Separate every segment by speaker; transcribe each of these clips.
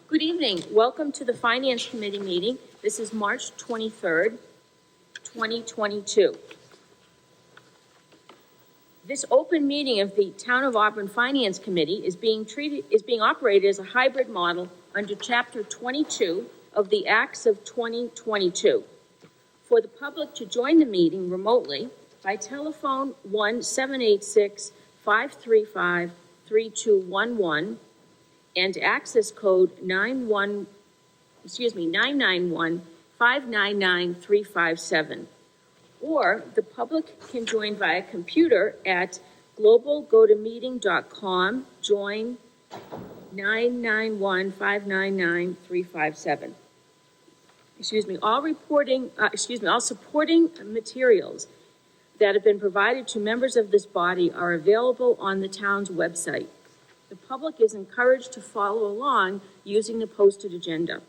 Speaker 1: Good evening. Welcome to the Finance Committee meeting. This is March 23rd, 2022. This open meeting of the Town of Auburn Finance Committee is being operated as a hybrid model under Chapter 22 of the Acts of 2022. For the public to join the meeting remotely by telephone 1-786-535-3211 and access code 991-599-357. Or the public can join via computer at globalgotomeeting.com, join 991-599-357. All supporting materials that have been provided to members of this body are available on the town's website. The public is encouraged to follow along using the posted agenda.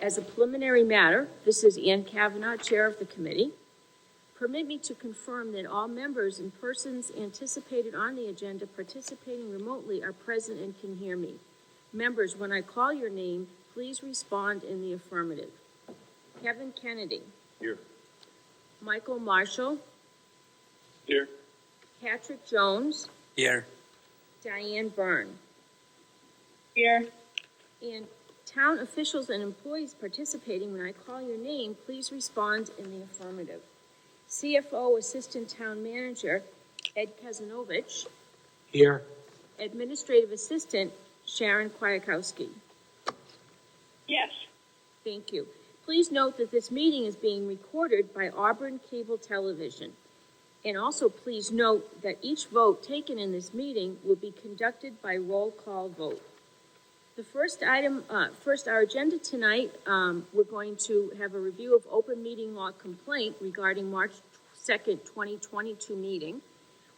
Speaker 1: As a preliminary matter, this is Ann Kavanaugh, Chair of the Committee. Permit me to confirm that all members and persons anticipated on the agenda participating remotely are present and can hear me. Members, when I call your name, please respond in the affirmative. Kevin Kennedy.
Speaker 2: Here.
Speaker 1: Michael Marshall.
Speaker 2: Here.
Speaker 1: Patrick Jones.
Speaker 2: Here.
Speaker 1: Diane Byrne.
Speaker 3: Here.
Speaker 1: And town officials and employees participating, when I call your name, please respond in the affirmative. CFO Assistant Town Manager Ed Kazanovich.
Speaker 2: Here.
Speaker 1: Administrative Assistant Sharon Kwiatkowski.
Speaker 3: Yes.
Speaker 1: Thank you. Please note that this meeting is being recorded by Auburn Cable Television. And also please note that each vote taken in this meeting will be conducted by roll call vote. The first item, our agenda tonight, we're going to have a review of open meeting law complaint regarding March 2nd, 2022 meeting.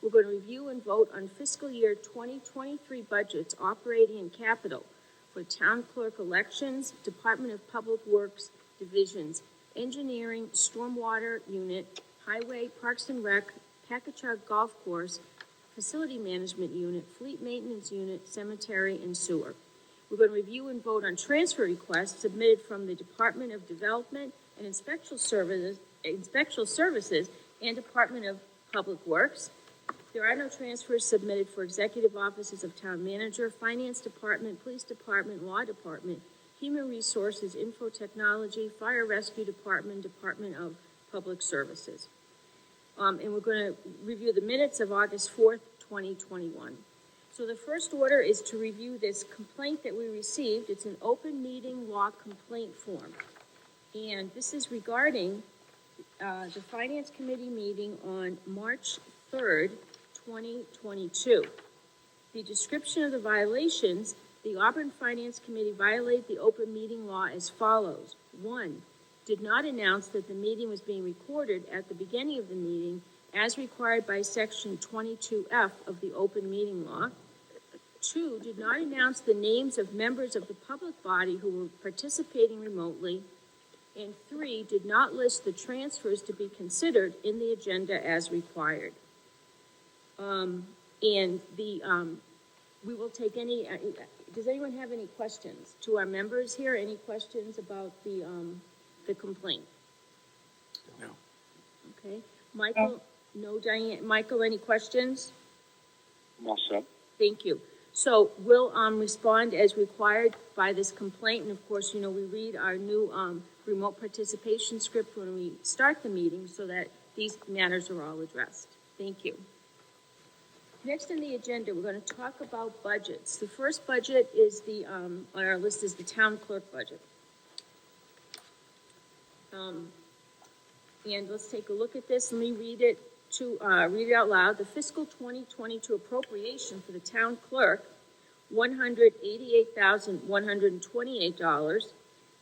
Speaker 1: We're going to review and vote on fiscal year 2023 budgets, operating and capital for town clerk elections, Department of Public Works divisions, engineering, stormwater unit, highway, parks and rec, Packagug golf course, facility management unit, fleet maintenance unit, cemetery, and sewer. We're going to review and vote on transfer requests submitted from the Department of Development and Inspectional Services and Department of Public Works. There are no transfers submitted for executive offices of town manager, finance department, police department, law department, human resources, info technology, fire rescue department, Department of Public Services. And we're going to review the minutes of August 4th, 2021. So the first order is to review this complaint that we received. It's an open meeting law complaint form. And this is regarding the Finance Committee meeting on March 3rd, 2022. The description of the violations: the Auburn Finance Committee violated the open meeting law as follows. 1. Did not announce that the meeting was being recorded at the beginning of the meeting as required by Section 22F of the open meeting law. 2. Did not announce the names of members of the public body who were participating remotely. And 3. Did not list the transfers to be considered in the agenda as required. We will take any, does anyone have any questions? To our members here, any questions about the complaint?
Speaker 2: No.
Speaker 1: Okay. Michael? No, Diane. Michael, any questions?
Speaker 2: I'm all set.
Speaker 1: Thank you. So we'll respond as required by this complaint. And of course, we read our new remote participation script when we start the meeting so that these matters are all addressed. Thank you. Next on the agenda, we're going to talk about budgets. The first budget is on our list is the town clerk budget. And let's take a look at this. Let me read it out loud. The fiscal 2022 appropriation for the town clerk, $188,128.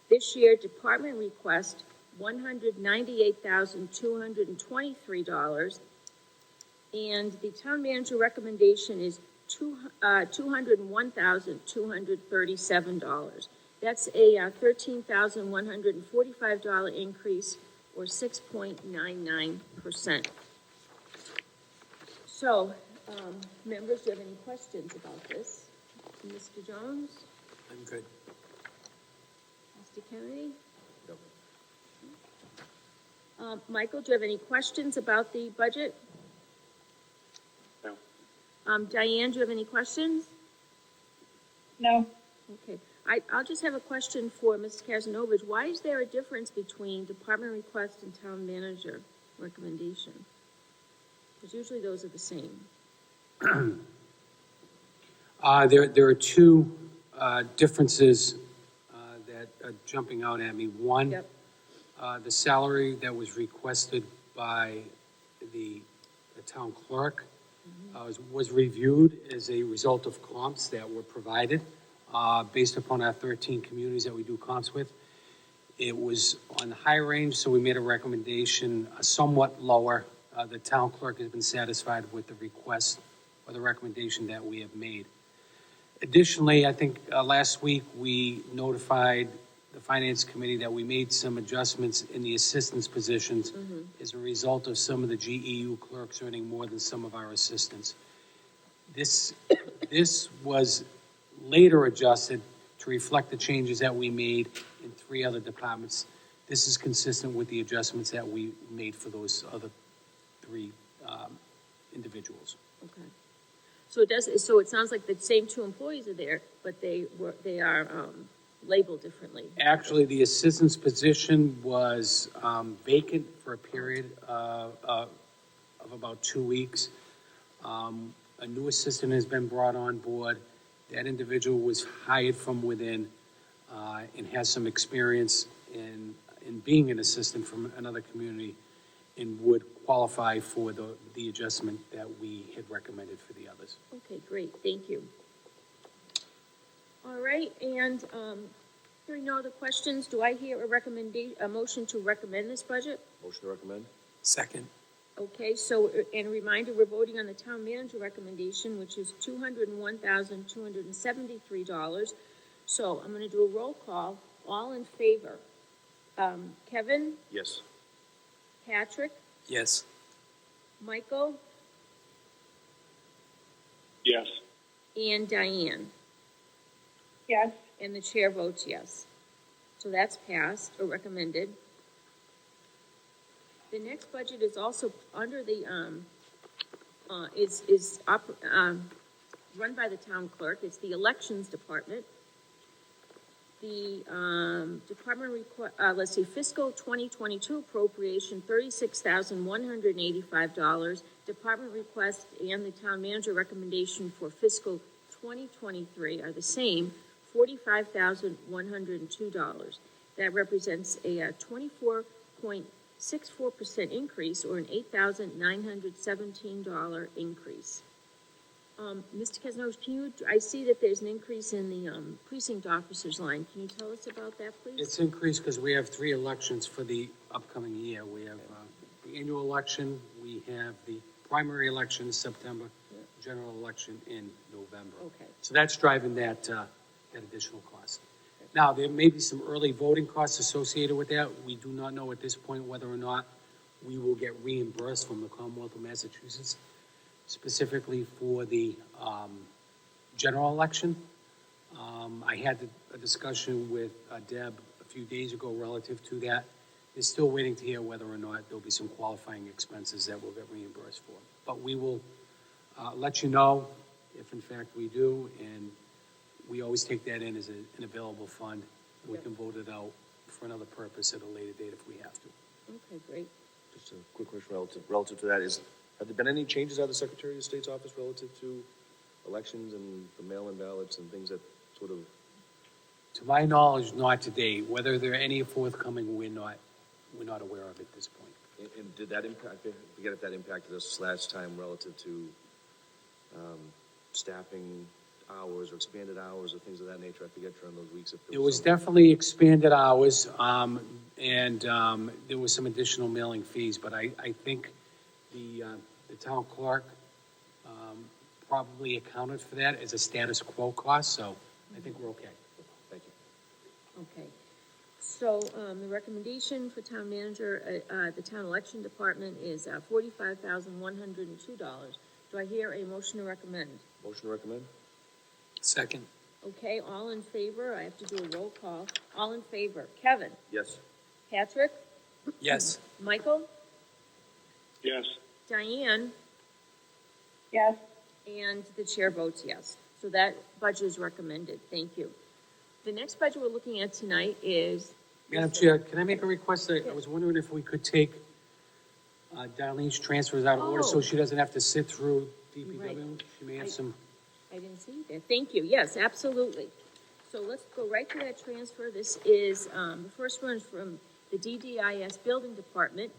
Speaker 1: This year, department request, $198,223. And the town manager recommendation is $201,237. That's a $13,145 increase, or 6.99%. So, members, do you have any questions about this? Mr. Jones?
Speaker 2: I'm good.
Speaker 1: Mr. Kennedy?
Speaker 4: No.
Speaker 1: Michael, do you have any questions about the budget?
Speaker 2: No.
Speaker 1: Diane, do you have any questions?
Speaker 3: No.
Speaker 1: Okay, I'll just have a question for Mrs. Casanovich. Why is there a difference between department request and town manager recommendation? Because usually those are the same.
Speaker 2: There are two differences that are jumping out at me. One,
Speaker 1: Yep.
Speaker 2: the salary that was requested by the town clerk was reviewed as a result of comps that were provided based upon our 13 communities that we do comps with. It was on the high range, so we made a recommendation somewhat lower. The town clerk has been satisfied with the request or the recommendation that we have made. Additionally, I think last week we notified the finance committee that we made some adjustments in the assistants positions as a result of some of the GEU clerks earning more than some of our assistants. This was later adjusted to reflect the changes that we made in 3 other departments. This is consistent with the adjustments that we made for those other 3 individuals.
Speaker 1: Okay. So it sounds like the same 2 employees are there, but they are labeled differently.
Speaker 2: Actually, the assistant's position was vacant for a period of about 2 weeks. A new assistant has been brought on board. That individual was hired from within and has some experience in being an assistant from another community and would qualify for the adjustment that we had recommended for the others.
Speaker 1: Okay, great, thank you. All right, and hearing no other questions, do I hear a motion to recommend this budget?
Speaker 4: Motion to recommend?
Speaker 2: Second.
Speaker 1: Okay, so, and a reminder, we're voting on the town manager recommendation, which is $201,273. So I'm gonna do a roll call, all in favor. Kevin,
Speaker 4: Yes.
Speaker 1: Patrick,
Speaker 2: Yes.
Speaker 1: Michael,
Speaker 2: Yes.
Speaker 1: and Diane.
Speaker 3: Yes.
Speaker 1: And the chair votes yes. So that's passed or recommended. The next budget is also under the, run by the town clerk. It's the elections department. The, department fiscal 2022 appropriation, $36,185. Department request and the town manager recommendation for fiscal 2023 are the same, $45,102. That represents a 24.64% increase, or an $8,917 increase. Mr. Casanova, I see that there's an increase in the precinct officers line. Can you tell us about that, please?
Speaker 2: It's increased because we have 3 elections for the upcoming year. We have the annual election, we have the primary election in September, general election in November.
Speaker 1: Okay.
Speaker 2: So that's driving that additional cost. Now, there may be some early voting costs associated with that. We do not know at this point whether or not we will get reimbursed from the Commonwealth of Massachusetts, specifically for the general election. I had a discussion with Deb a few days ago relative to that. They're still waiting to hear whether or not there'll be some qualifying expenses that we'll get reimbursed for. But we will let you know if in fact we do, and we always take that in as an available fund. We can vote it out for another purpose at a later date if we have to.
Speaker 1: Okay, great.
Speaker 4: Just a quick question relative to that is, have there been any changes out of the Secretary of State's office relative to elections and the mail-in ballots and things that sort of?
Speaker 2: To my knowledge, not to date. Whether there are any forthcoming, we're not aware of at this point.
Speaker 4: And did that impact, I forget if that impacted us last time relative to staffing hours or expanded hours or things of that nature? I forget during those weeks if there
Speaker 2: It was
Speaker 4: some-
Speaker 2: definitely expanded hours, and there was some additional mailing fees, but I think the town clerk probably accounted for that as a status quo cost, so I think we're okay.
Speaker 4: Thank you.
Speaker 1: Okay. So, the recommendation for town manager, the town election department is $45,102. Do I hear a motion to recommend?
Speaker 4: Motion to recommend?
Speaker 2: Second.
Speaker 1: Okay, all in favor, I have to do a roll call. All in favor, Kevin,
Speaker 4: Yes.
Speaker 1: Patrick,
Speaker 2: Yes.
Speaker 1: Michael,
Speaker 5: Yes.
Speaker 1: Diane,
Speaker 3: yes,
Speaker 1: and the chair votes yes. So that budget is recommended, thank you. The next budget we're looking at tonight is.
Speaker 2: Madam Chair, can I make a request? I was wondering if we could take Darlene's transfers out of order so
Speaker 1: Oh.
Speaker 2: she doesn't have to sit through DPW.
Speaker 1: Right.
Speaker 2: She may have some,
Speaker 1: I didn't see that. Thank you. Yes, absolutely. So let's go right to that transfer. This is, the first one is from the DDIS Building Department.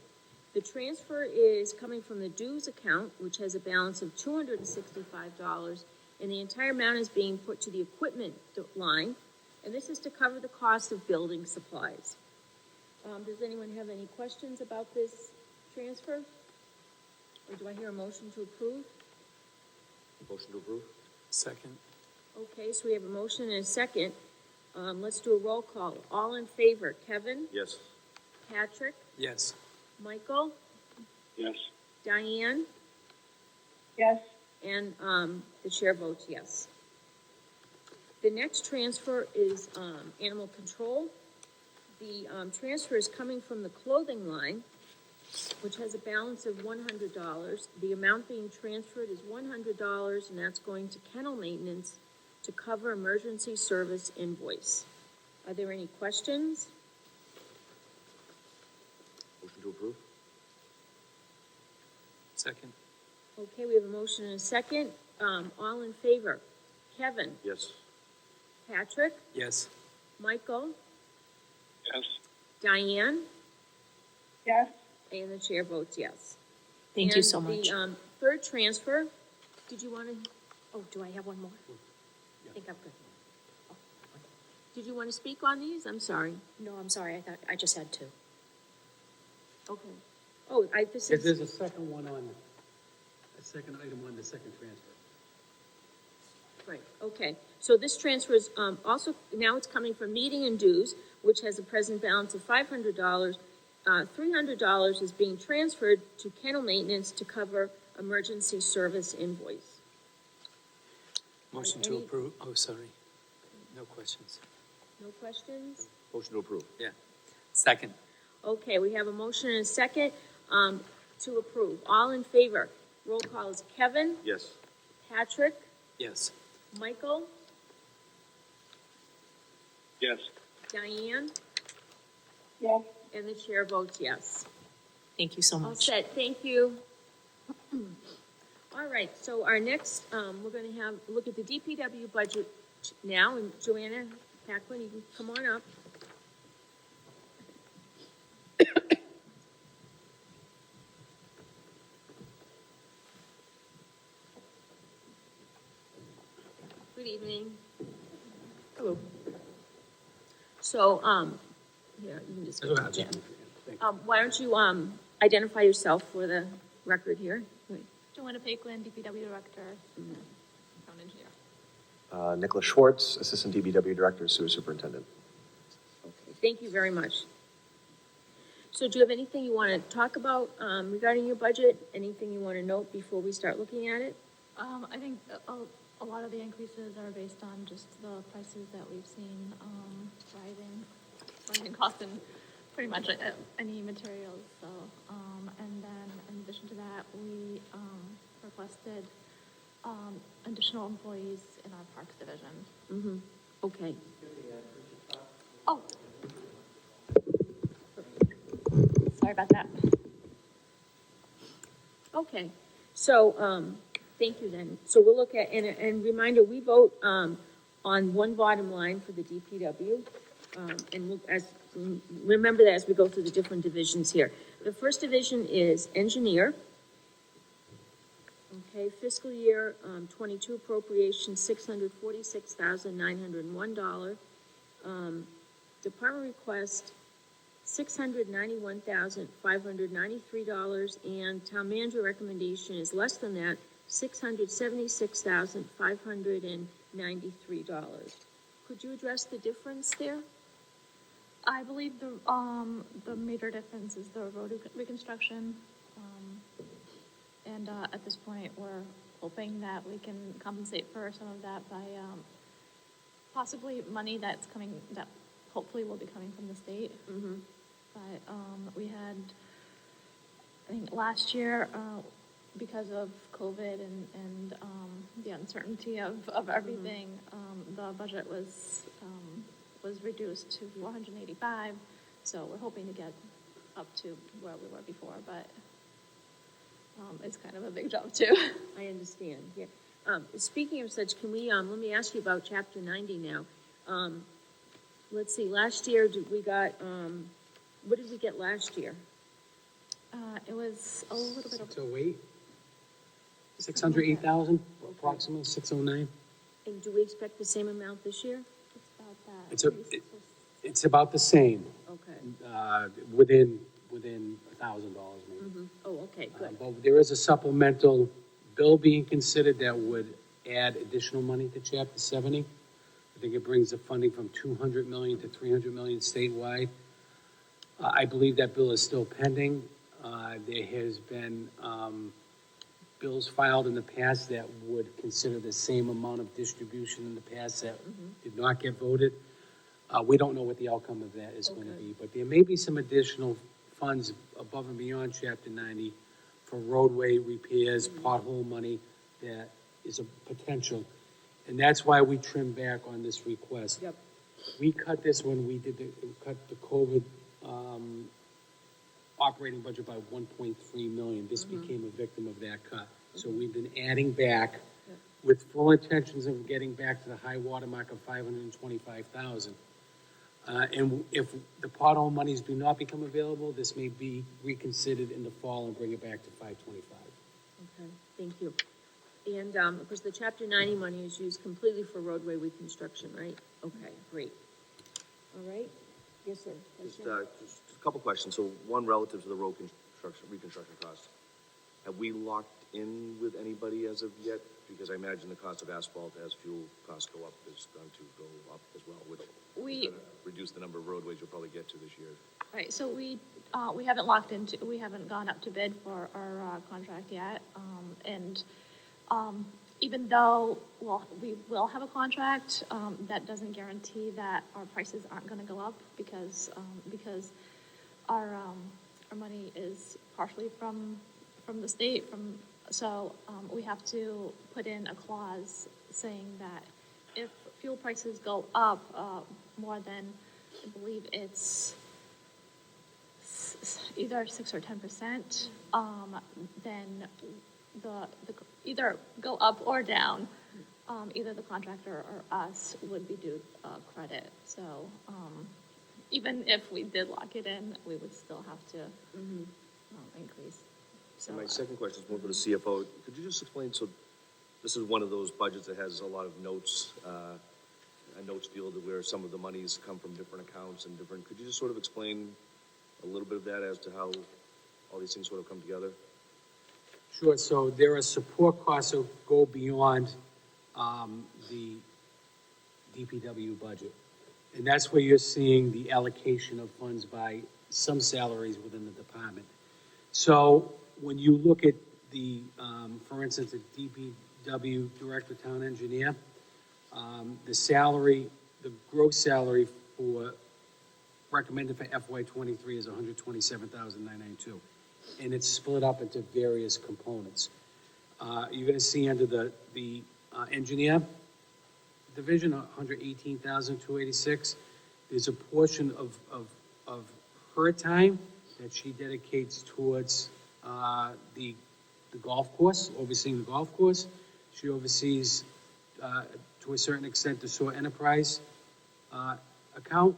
Speaker 1: The transfer is coming from the dues account, which has a balance of $265, and the entire amount is being put to the equipment line, and this is to cover the cost of building supplies. Does anyone have any questions about this transfer? Or do I hear a motion to approve?
Speaker 4: Motion to approve?
Speaker 2: second.
Speaker 1: Okay, so we have a motion and a second. Let's do a roll call. All in favor, Kevin,
Speaker 4: Yes.
Speaker 1: Patrick,
Speaker 2: Yes.
Speaker 1: Michael,
Speaker 5: Yes.
Speaker 1: Diane,
Speaker 3: yes,
Speaker 1: and, the chair votes yes. The next transfer is, animal control. The, transfer is coming from the clothing line, which has a balance of $100. The amount being transferred is $100, and that's going to kennel maintenance to cover emergency service invoice. Are there any questions?
Speaker 4: Motion to approve?
Speaker 2: Second.
Speaker 1: Okay, we have a motion and a second. All in favor? Kevin,
Speaker 4: Yes.
Speaker 1: Patrick,
Speaker 2: Yes.
Speaker 1: Michael,
Speaker 5: Yes.
Speaker 1: Diane,
Speaker 3: yes,
Speaker 1: and the chair votes yes.
Speaker 6: Thank you so much.
Speaker 1: And the, third transfer, did you want to,
Speaker 6: Oh, do I have one more? I think I'm good.
Speaker 1: did you want to speak on these? I'm sorry.
Speaker 6: No, I'm sorry, I thought, I just had two.
Speaker 1: Okay. Oh, this
Speaker 2: There's
Speaker 1: is,
Speaker 2: a second one on, a second item on the second transfer.
Speaker 1: right, okay. So this transfer is, also, now it's coming from meeting and dues, which has a present balance of $500. $300 is being transferred to kennel maintenance to cover emergency service invoice.
Speaker 2: Motion to
Speaker 1: Any-
Speaker 2: approve, oh, sorry. No questions.
Speaker 1: No questions?
Speaker 4: Motion to approve?
Speaker 2: Yeah. Second.
Speaker 1: Okay, we have a motion and a second, to approve. All in favor? Roll call is Kevin,
Speaker 4: Yes.
Speaker 1: Patrick,
Speaker 2: Yes.
Speaker 1: Michael,
Speaker 5: Yes.
Speaker 1: Diane,
Speaker 3: yes,
Speaker 1: and the chair votes yes.
Speaker 6: Thank you so
Speaker 1: All
Speaker 6: much.
Speaker 1: set, thank you. All right, so our next, we're gonna have, look at the DPW budget now, and Joanna Paquin, you can come on up. Good evening.
Speaker 2: Hello.
Speaker 1: So, yeah, you can just.
Speaker 2: That's what I was
Speaker 1: yeah.
Speaker 2: doing. Thank you.
Speaker 1: Why don't you, identify yourself for the record here? Wait.
Speaker 7: Joanna Paquin, DPW Director, Town Engineer.
Speaker 8: Nicholas Schwartz, Assistant DBW Director, Sewer Superintendent.
Speaker 1: Okay, thank you very much. So do you have anything you want to talk about regarding your budget? Anything you want to note before we start looking at it?
Speaker 7: I think a lot of the increases are based on just the prices that we've seen rising costs in pretty much any materials. So, and then in addition to that, we requested additional employees in our Parks Division.
Speaker 1: Mm-hmm, okay.
Speaker 7: Oh. Sorry about that.
Speaker 1: Okay, so, thank you then. So we'll look at, and reminder, we vote, on one bottom line for the DPW. And we'll, remember that as we go through the different divisions here. The first division is engineer. Okay, fiscal year, 22 appropriation, $646,901. Department request, $691,593, and town manager recommendation is less than that, $676,593. Could you address the difference there?
Speaker 7: I believe the major difference is the road reconstruction. And at this point, we're hoping that we can compensate for some of that by possibly money that's coming, that hopefully will be coming from the state.
Speaker 1: Mm-hmm.
Speaker 7: But, we had, I think last year, because of COVID and the uncertainty of everything, the budget was reduced to 485. So we're hoping to get up to where we were before, but, it's kind of a big jump too.
Speaker 1: I understand, yeah. Speaking of such, can we, let me ask you about chapter 90 now. Let's see, last year, we got, what did we get last year?
Speaker 7: It was a little bit over,
Speaker 2: 608? 608,000, approximately 609.
Speaker 1: And do we expect the same amount this year?
Speaker 7: it's about that.
Speaker 2: It's it's about the same,
Speaker 1: Okay.
Speaker 2: within $1,000 maybe.
Speaker 1: Mm-hmm. Oh, okay, good.
Speaker 2: But there is a supplemental bill being considered that would add additional money to chapter 70. I think it brings the funding from 200 million to 300 million statewide. I believe that bill is still pending. There has been bills filed in the past that would consider the same amount of distribution in the past that did not get voted. We don't know what the outcome of that is going to
Speaker 1: Okay.
Speaker 2: be, but there may be some additional funds above and beyond chapter 90 for roadway repairs, pothole money that is a potential. And that's why we trimmed back on this request.
Speaker 1: Yep.
Speaker 2: We cut this when we cut the COVID operating budget by 1.3 million. This became a victim of that cut. So we've been adding back with full intentions of getting back to the high water mark of 525,000. And if the pothole monies do not become available, this may be reconsidered in the fall and bring it back to 525.
Speaker 1: Okay, thank you. And, of course, the chapter 90 money is used completely for roadway reconstruction, right? Okay, great. All right? Yes, sir.
Speaker 4: Just a couple questions. So one relative to the road reconstruction cost. Have we locked in with anybody as of yet? Because I imagine the cost of asphalt as fuel costs go up is going to go up as well, which is gonna reduce the number of roadways you'll probably get to this year.
Speaker 7: right, so we haven't locked into, we haven't gone up to bid for our, contract yet. Even though, well, we will have a contract, that doesn't guarantee that our prices aren't gonna go up because our money is partially from the state, so we have to put in a clause saying that if fuel prices go up, more than, I believe it's either 6 or 10%, then the either go up or down, either the contractor or us would be due credit. So even if we did lock it in, we would still have to increase. So
Speaker 4: And my second question is more for the CFO. Could you just explain, so this is one of those budgets that has a lot of notes, a notes field where some of the monies come from different accounts and different, could you just sort of explain a little bit of that as to how all these things sort of come together?
Speaker 2: Sure, so there are support costs that go beyond the DPW budget. And that's where you're seeing the allocation of funds by some salaries within the department. So when you look at the, for instance, the DPW Director, Town Engineer, the salary, the gross salary for, recommended for FY '23 is $127,992. And it's split up into various components. You're gonna see under the engineer division, $118,286. There's a portion of her time that she dedicates towards the golf course, overseeing the golf course. She oversees, to a certain extent, the SOAR Enterprise account,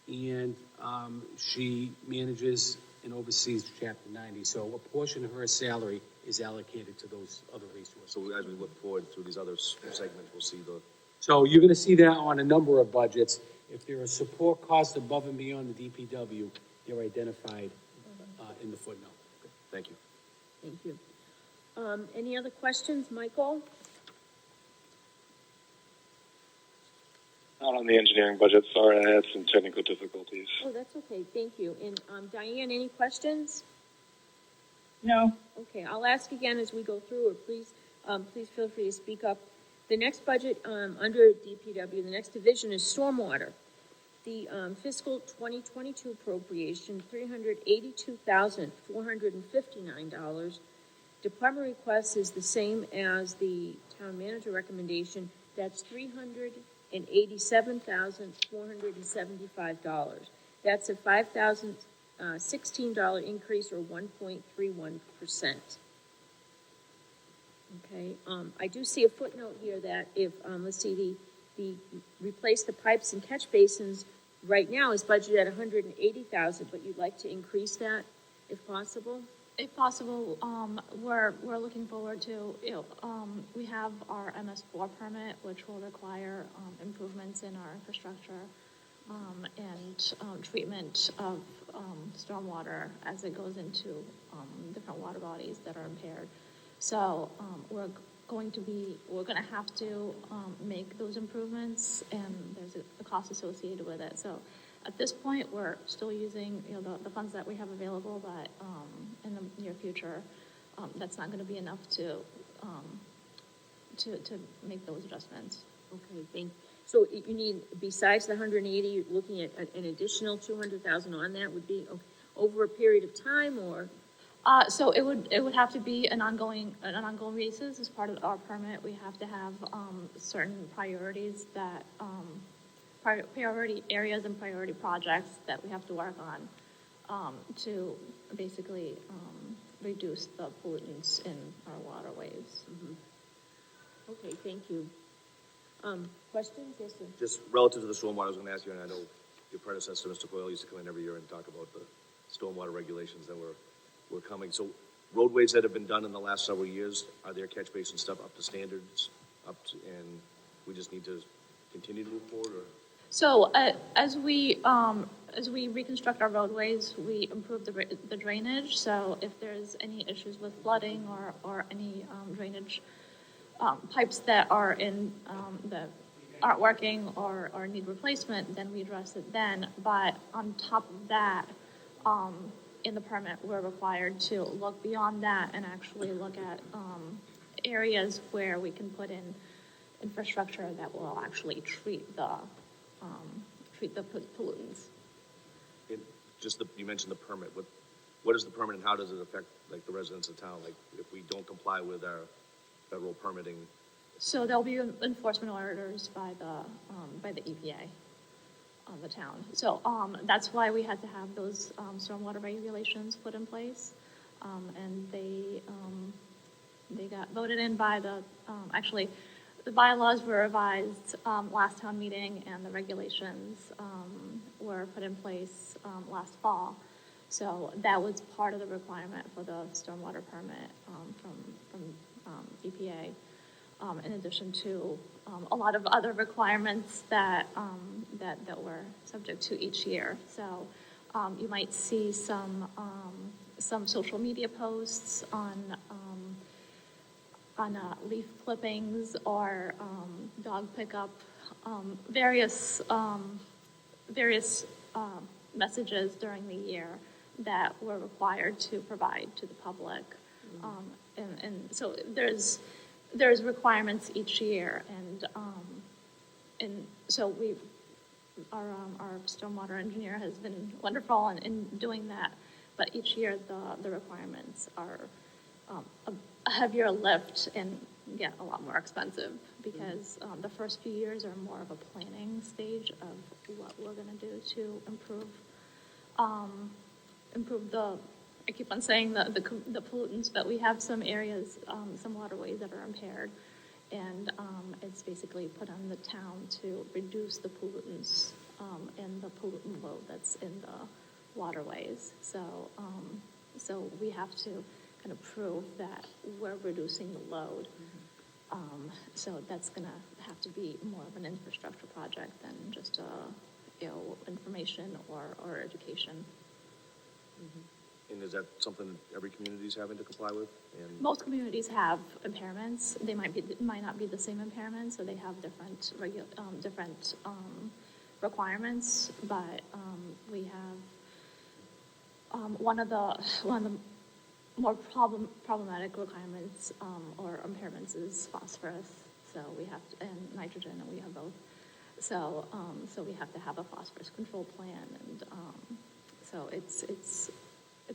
Speaker 2: and she manages and oversees Chapter 90. So a portion of her salary is allocated to those other resources.
Speaker 4: So as we look forward through these other segments, we'll see the,
Speaker 2: So you're gonna see that on a number of budgets. If there are support costs above and beyond the DPW, they're identified in the footnote.
Speaker 4: thank you.
Speaker 1: Thank you. Any other questions, Michael?
Speaker 5: Not on the engineering budget, sorry, I had some technical difficulties.
Speaker 1: Oh, that's okay, thank you. And, Diane, any questions?
Speaker 3: No.
Speaker 1: Okay, I'll ask again as we go through, or please feel free to speak up. The next budget, under DPW, the next division is Stormwater. The, fiscal 2022 appropriation, $382,459. Department request is the same as the town manager recommendation, that's $387,475. That's a $5,016 increase, or 1.31%. Okay, I do see a footnote here that if, let's see, the replace the pipes and catch basins right now is budgeted at $180,000, but you'd like to increase that if possible?
Speaker 7: If possible, we're looking forward to, we have our MS4 permit, which will require, improvements in our infrastructure, and, treatment of, stormwater as it goes into, different water bodies that are impaired. So, we're gonna have to, make those improvements, and there's a cost associated with it. So, at this point, we're still using, the funds that we have available, but, in the near future, that's not gonna be enough to make those adjustments.
Speaker 1: Okay, so you need, besides the 180, you're looking at an additional 200,000 on that, would be over a period of time, or?
Speaker 7: So it would have to be an ongoing basis. As part of our permit, we have to have, certain priorities that, priority areas and priority projects that we have to work on, to basically, reduce the pollutants in our waterways.
Speaker 1: Okay, thank you. Questions? Yes, sir.
Speaker 4: Just relative to the stormwater, I was gonna ask you, and I know your predecessor, Mr. Coyle, used to come in every year and talk about the stormwater regulations that were coming. So roadways that have been done in the last several years, are their catch basin stuff up to standards, and we just need to continue to move forward, or?
Speaker 7: So, as we reconstruct our roadways, we improve the drainage. So if there's any issues with flooding or any, drainage, pipes that are that aren't working or need replacement, then we address it then. But on top of that, in the permit, we're required to look beyond that and actually look at, areas where we can put in infrastructure that will actually treat the pollutants.
Speaker 4: You mentioned the permit. What is the permit, and how does it affect, like, the residents of town? Like, if we don't comply with our federal permitting?
Speaker 7: So there'll be enforcement orders by the EPA on the town. So, that's why we had to have those, stormwater regulations put in place. And they got voted in by actually, the bylaws were revised, last town meeting, and the regulations, were put in place, last fall. So that was part of the requirement for the stormwater permit, from EPA. In addition to, a lot of other requirements that were subject to each year. So, you might see some social media posts on leaf clippings or, dog pickup, various messages during the year that we're required to provide to the public. And so there's requirements each year, and so our stormwater engineer has been wonderful in doing that, but each year the requirements are a heavier lift and get a lot more expensive, because the first few years are more of a planning stage of what we're gonna do to improve the, I keep on saying the pollutants, but we have some areas, some waterways that are impaired, and it's basically put on the town to reduce the pollutants and the pollutant load that's in the waterways. So we have to kind of prove that we're reducing the load. So that's gonna have to be more of an infrastructure project than just information or education.
Speaker 4: And is that something every community is having to comply with? And
Speaker 7: Most communities have impairments. They might not be the same impairments, so they have different requirements. But we have one of the more problematic requirements or impairments is phosphorus. so we have, and nitrogen, and we have both. So, so we have to have a phosphorus control plan, and, so it's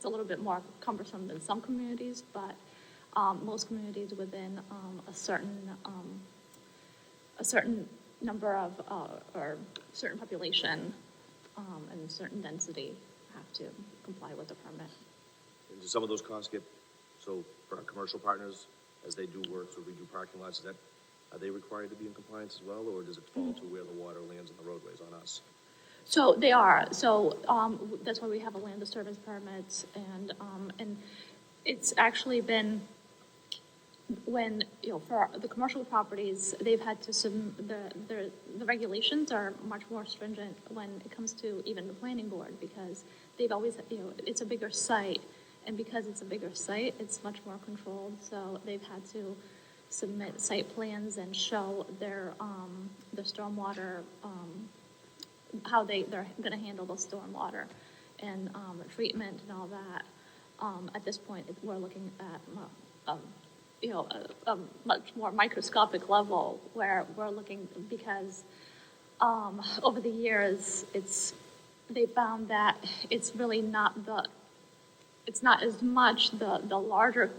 Speaker 7: a little bit more cumbersome than some communities, but, most communities within, a certain number of, or certain population, and a certain density have to comply with the permit.
Speaker 4: And do some of those costs get, so for our commercial partners, as they do work to redo parking lots, are they required to be in compliance as well, or does it fall to where the water lands in the roadways on us?
Speaker 7: So they are, so, that's why we have a land disturbance permit, and it's actually been, when, for the commercial properties, they've had to the regulations are much more stringent when it comes to even the planning board, because they've always, it's a bigger site, and because it's a bigger site, it's much more controlled, so they've had to submit site plans and show their, the stormwater, how they're gonna handle the stormwater and, treatment and all that. At this point, we're looking at, a much more microscopic level where we're looking, because, over the years, they found that it's really it's not as much the larger,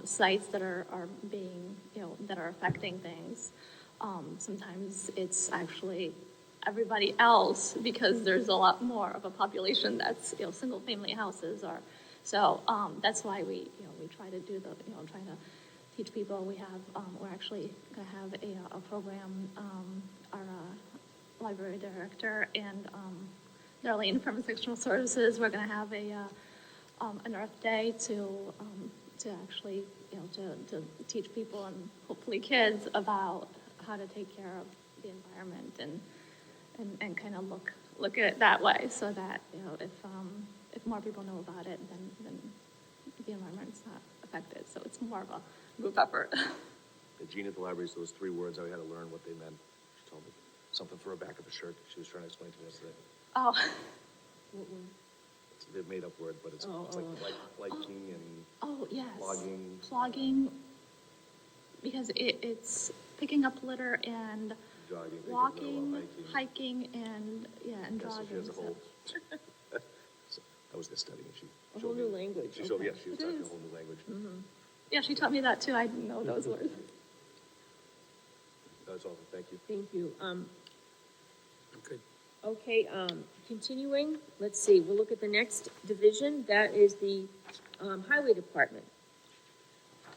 Speaker 7: sites that are being, that are affecting things. Sometimes it's actually everybody else, because there's a lot more of a population that's, single-family houses are. So, that's why we try to do trying to teach people. We have, we're actually gonna have a program, our library director and, Darlene from Sectional Services, we're gonna have an Earth Day to actually, to teach people and hopefully kids about how to take care of the environment and kind of look at it that way, so that, if more people know about it, then the environment's not affected. So it's more of a group effort.
Speaker 4: Jean at the library, so those 3 words, I had to learn what they meant. She told me something for a back of a shirt. She was trying to explain to me yesterday.
Speaker 7: Oh.
Speaker 4: It's a made-up word, but it's like liking and
Speaker 7: Oh, yes.
Speaker 4: flogging.
Speaker 7: Flogging, because it's picking up litter and
Speaker 4: Jogging.
Speaker 7: walking,
Speaker 4: Hiking.
Speaker 7: and, and
Speaker 4: Yeah, so
Speaker 7: jogging.
Speaker 4: she has a
Speaker 7: so-
Speaker 4: whole, so I was there studying, she
Speaker 1: A
Speaker 4: showed
Speaker 1: whole
Speaker 4: me.
Speaker 1: new language,
Speaker 4: She showed me,
Speaker 1: okay.
Speaker 4: yeah, she was
Speaker 7: It
Speaker 4: talking a
Speaker 7: is.
Speaker 4: whole new language.
Speaker 7: Yeah, she taught me that too. I didn't know those words.
Speaker 4: That's all, thank you.
Speaker 1: Thank you.
Speaker 2: Good.
Speaker 1: Okay, continuing, let's see, we'll look at the next division, that is the, Highway Department.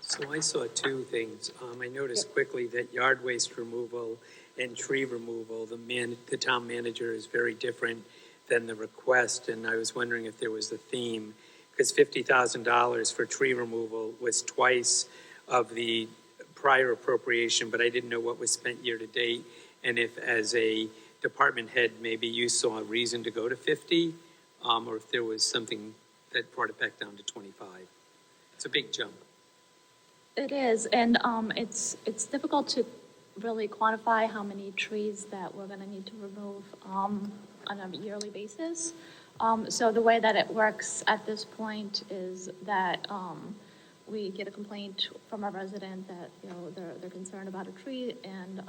Speaker 9: So I saw 2 things. I noticed quickly that yard waste removal and tree removal, the town manager is very different than the request, and I was wondering if there was a theme, because $50,000 for tree removal was twice of the prior appropriation, but I didn't know what was spent year to date, and if as a department head, maybe you saw a reason to go to 50, or if there was something that brought it back down to 25. It's a big jump.
Speaker 7: It is, and it's difficult to really quantify how many trees that we're gonna need to remove on a yearly basis. So the way that it works at this point is that we get a complaint from a resident that, they're concerned about a tree, and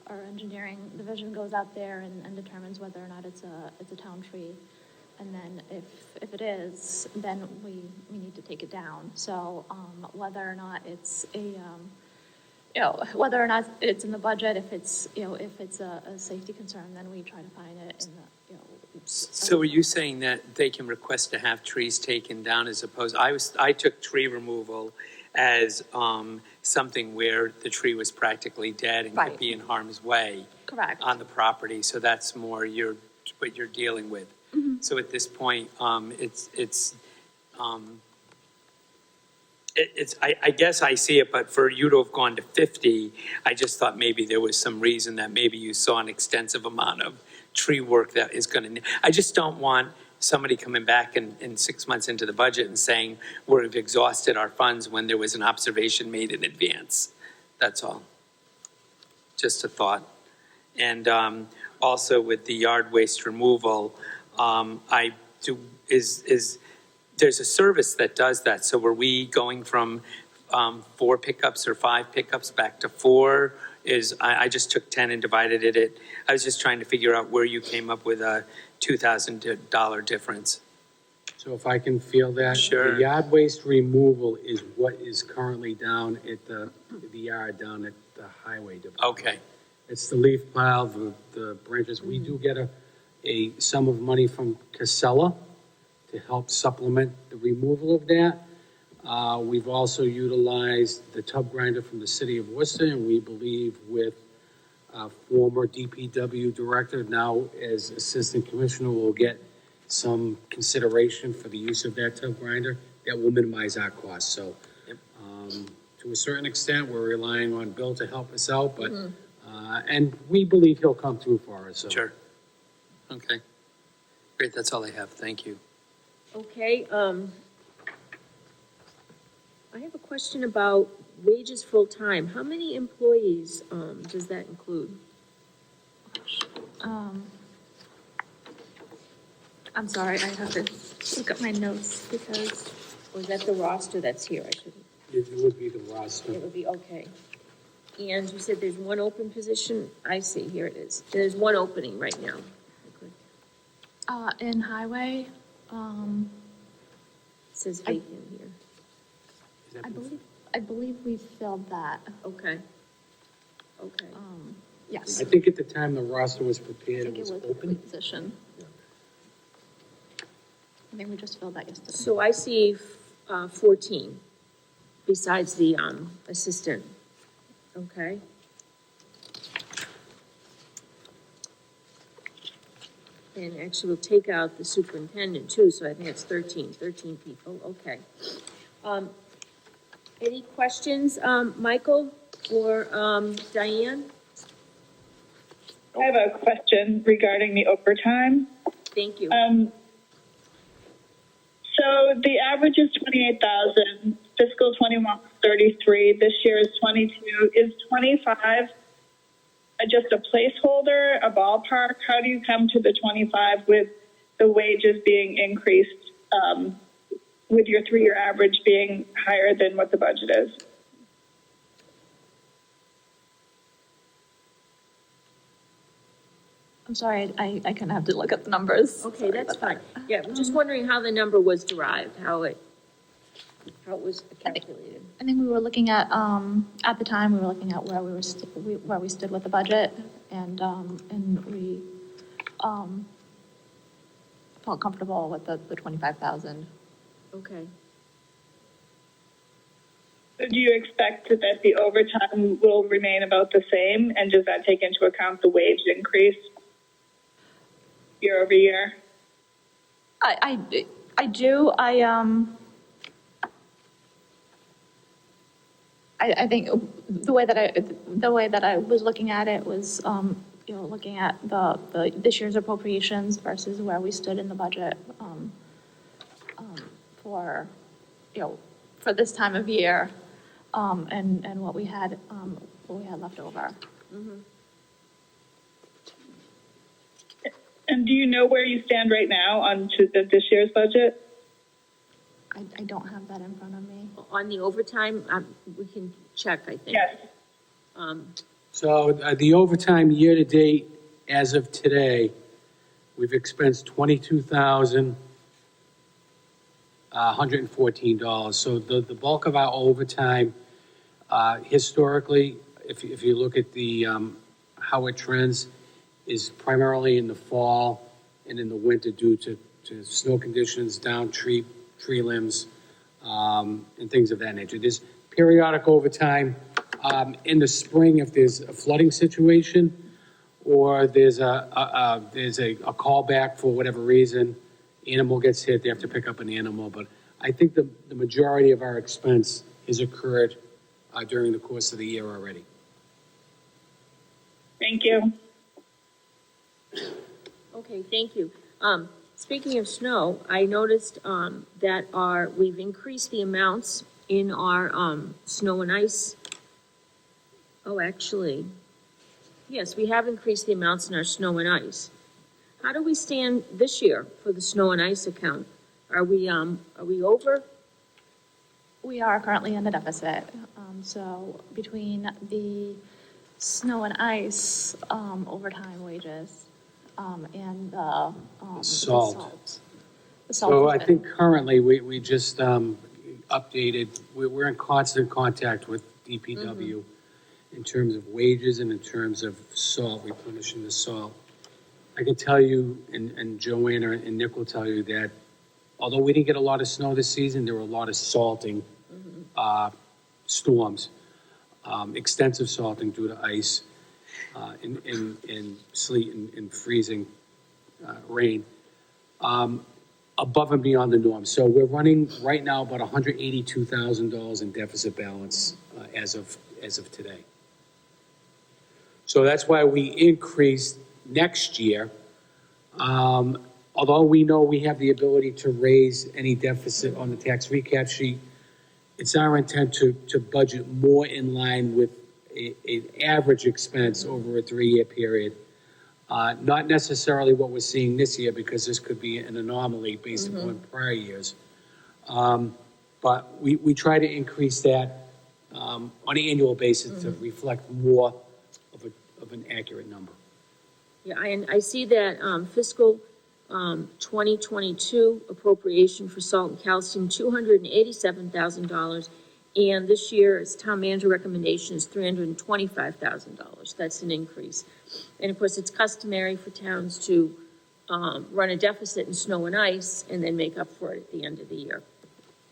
Speaker 7: our engineering division goes out there and determines whether or not it's a town tree. And then if it is, then we need to take it down. So, whether or not it's whether or not it's in the budget, if it's a safety concern, then we try to find it in the,
Speaker 9: So are you saying that they can request to have trees taken down as opposed, I took tree removal as something where the tree was practically dead and could
Speaker 7: Right.
Speaker 9: be in harm's way
Speaker 7: correct.
Speaker 9: on the property, so that's more what you're dealing with.
Speaker 7: Mm-hmm.
Speaker 9: So at this point, I guess I see it, but for you to have gone to 50, I just thought maybe there was some reason that maybe you saw an extensive amount of tree work that is gonna, I just don't want somebody coming back in 6 months into the budget and saying, we've exhausted our funds when there was an observation made in advance. That's all. Just a thought. And also with the yard waste removal, there's a service that does that. So were we going from 4 pickups or 5 pickups back to 4 is, I just took 10 and divided it. I was just trying to figure out where you came up with a $2,000 difference.
Speaker 2: So if I can feel that.
Speaker 9: Sure.
Speaker 2: The yard waste removal is what is currently down at the yard down at the highway department.
Speaker 9: Okay,
Speaker 2: It's the leaf pile, the branches. We do get a sum of money from Casella to help supplement the removal of that. We've also utilized the tub grinder from the city of Worcester, and we believe with former DPW director, now as assistant commissioner, we'll get some consideration for the use of that tub grinder. That will minimize our costs. So,
Speaker 9: Yep.
Speaker 2: to a certain extent, we're relying on Bill to help us out, but, and we believe he'll come through for us, so.
Speaker 9: sure. Okay. Great, that's all I have. Thank you.
Speaker 1: Okay, I have a question about wages full-time. How many employees, does that include?
Speaker 7: I'm sorry, I have to look up my notes because,
Speaker 1: Or is that the roster that's here? I shouldn't,
Speaker 2: It would be the roster.
Speaker 1: it would be, okay. And you said there's one open position? I see, here it is. There's one opening right now. Okay.
Speaker 7: in highway,
Speaker 1: It says vacant here.
Speaker 2: Is that
Speaker 7: I believe we filled that.
Speaker 1: Okay. Okay.
Speaker 7: Yes.
Speaker 2: I think at the time the roster was
Speaker 7: I
Speaker 2: prepared,
Speaker 7: think
Speaker 2: it was
Speaker 7: a
Speaker 2: open.
Speaker 7: position. I think we just filled that yesterday.
Speaker 1: So I see 14 besides the assistant. Okay. And actually, we'll take out the superintendent too, so I think it's 13 people, okay. Any questions, Michael or Diane?
Speaker 3: I have a question regarding the overtime.
Speaker 1: Thank you.
Speaker 3: So the average is 28,000, fiscal 21 was 33, this year is 22. Is 25 just a placeholder, a ballpark? How do you come to the 25 with the wages being increased, with your 3-year average being higher than what the budget is?
Speaker 7: I'm sorry, I kind of have to look up the numbers.
Speaker 1: Okay,
Speaker 7: Sorry
Speaker 1: that's
Speaker 7: about
Speaker 1: fine.
Speaker 7: that.
Speaker 1: Yeah, I'm just wondering how the number was derived, how it was calculated.
Speaker 7: I think we were looking at the time, we were looking at where where we stood with the budget, and we felt comfortable with the 25,000.
Speaker 1: Okay.
Speaker 3: So do you expect that the overtime will remain about the same, and does that take into account the wage increase year over year?
Speaker 7: I do. I think the way that I was looking at it was, looking at the this year's appropriations versus where we stood in the budget for, for this time of year, and what we had left over.
Speaker 3: And do you know where you stand right now on to this year's budget?
Speaker 7: I don't have that in front of me.
Speaker 1: On the overtime, we can check, I think.
Speaker 3: Yes.
Speaker 2: So the overtime year-to-date, as of today, we've expensed $22,114. So the bulk of our overtime, historically, if you look at the, how it trends, is primarily in the fall and in the winter due to snow conditions, down tree limbs, and things of that nature. There's periodic overtime in the spring if there's a flooding situation, or there's a callback for whatever reason, animal gets hit, they have to pick up an animal. But I think the majority of our expense has occurred during the course of the year already.
Speaker 3: Thank you.
Speaker 1: Okay, thank you. Speaking of snow, I noticed that we've increased the amounts in our snow and ice. Oh, actually, yes, we have increased the amounts in our snow and ice. How do we stand this year for the snow and ice account? Are we over?
Speaker 7: We are currently in a deficit. So between the snow and ice, overtime wages, and the
Speaker 2: Salt.
Speaker 7: The salt
Speaker 2: So
Speaker 7: has
Speaker 2: I
Speaker 7: been-
Speaker 2: think currently, we just updated, we're in constant contact with DPW in terms of wages and in terms of salt, replenishing the salt. I can tell you, and Joanna and Nick will tell you that although we didn't get a lot of snow this season, there were a lot of salting storms, extensive salting due to ice, and sleet and freezing rain, above and beyond the norm. So we're running right now about $182,000 in deficit balance as of today. So that's why we increased next year. Although we know we have the ability to raise any deficit on the tax recap sheet, it's our intent to budget more in line with an average expense over a 3-year period. Not necessarily what we're seeing this year, because this could be an anomaly based upon prior years. But we try to increase that on an annual basis to reflect more of an accurate number.
Speaker 1: Yeah, and I see that fiscal 2022 appropriation for salt and calcium, $287,000. And this year's town manager recommendation is $325,000. That's an increase. And of course, it's customary for towns to run a deficit in snow and ice and then make up for it at the end of the year.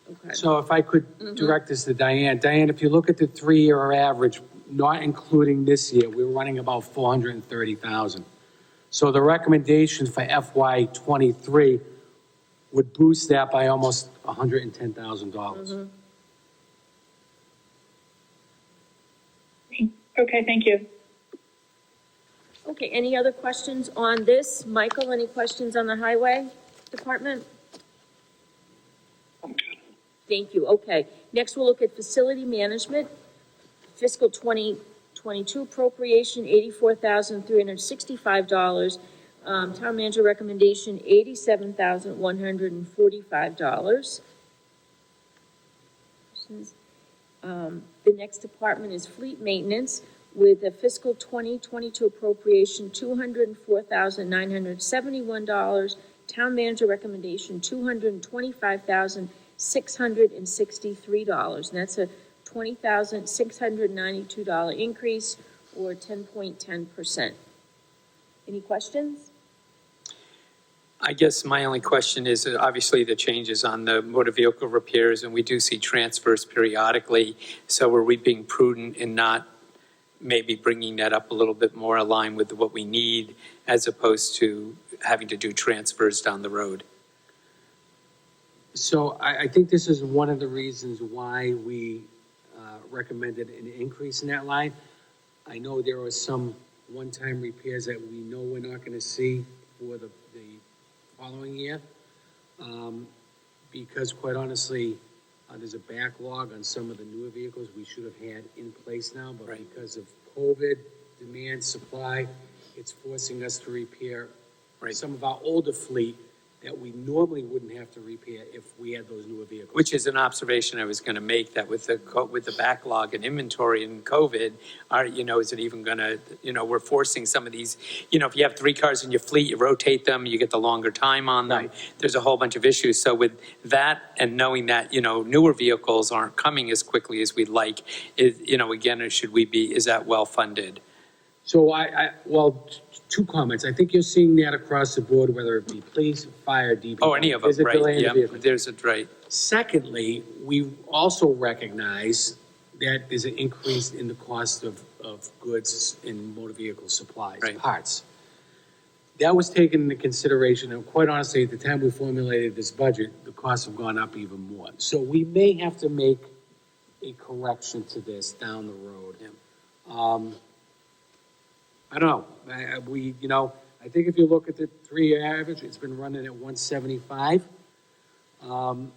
Speaker 1: Okay.
Speaker 2: So if I could direct this to Diane. Diane, if you look at the 3-year average, not including this year, we're running about $430,000. So the recommendations for FY '23 would boost that by almost $110,000.
Speaker 3: Okay, thank you.
Speaker 1: Okay, any other questions on this? Michael, any questions on the highway department?
Speaker 5: I'm good.
Speaker 1: Thank you, okay. Next, we'll look at facility management, fiscal 2022 appropriation, $84,365. Town manager recommendation, $87,145. The next department is fleet maintenance, with a fiscal 2022 appropriation, $204,971. Town manager recommendation, $225,663. And that's a $20,692 increase, or 10.10%. Any questions?
Speaker 9: I guess my only question is, obviously, the changes on the motor vehicle repairs, and we do see transfers periodically. So are we being prudent in not maybe bringing that up a little bit more aligned with what we need, as opposed to having to do transfers down the road?
Speaker 2: So I think this is one of the reasons why we recommended an increase in that line. I know there are some one-time repairs that we know we're not going to see for the following year, because quite honestly, there's a backlog on some of the newer vehicles we should have had in place now, but because of COVID, demand, supply, it's forcing us to repair some of our older fleet that we normally wouldn't have to repair if we had those newer vehicles.
Speaker 9: Which is an observation I was going to make, that with the backlog and inventory and COVID, is it even going to, we're forcing some of these, if you have 3 cars in your fleet, you rotate them, you get the longer time on them.
Speaker 2: Right.
Speaker 9: There's a whole bunch of issues. So with that, and knowing that, newer vehicles aren't coming as quickly as we'd like, again, is that well funded?
Speaker 2: So well, 2 comments. I think you're seeing that across the board, whether it be police, fire, DPW.
Speaker 9: Oh, any of them,
Speaker 2: There's a delay
Speaker 9: right?
Speaker 2: in the
Speaker 9: Yeah,
Speaker 2: vehicle.
Speaker 9: there's a, right.
Speaker 2: Secondly, we also recognize that there's an increase in the cost of goods in motor vehicle supplies, parts. That was taken into consideration, and quite honestly, at the time we formulated this budget, the costs have gone up even more. So we may have to make a correction to this down the road. I don't know. I think if you look at the 3-year average, it's been running at 175. And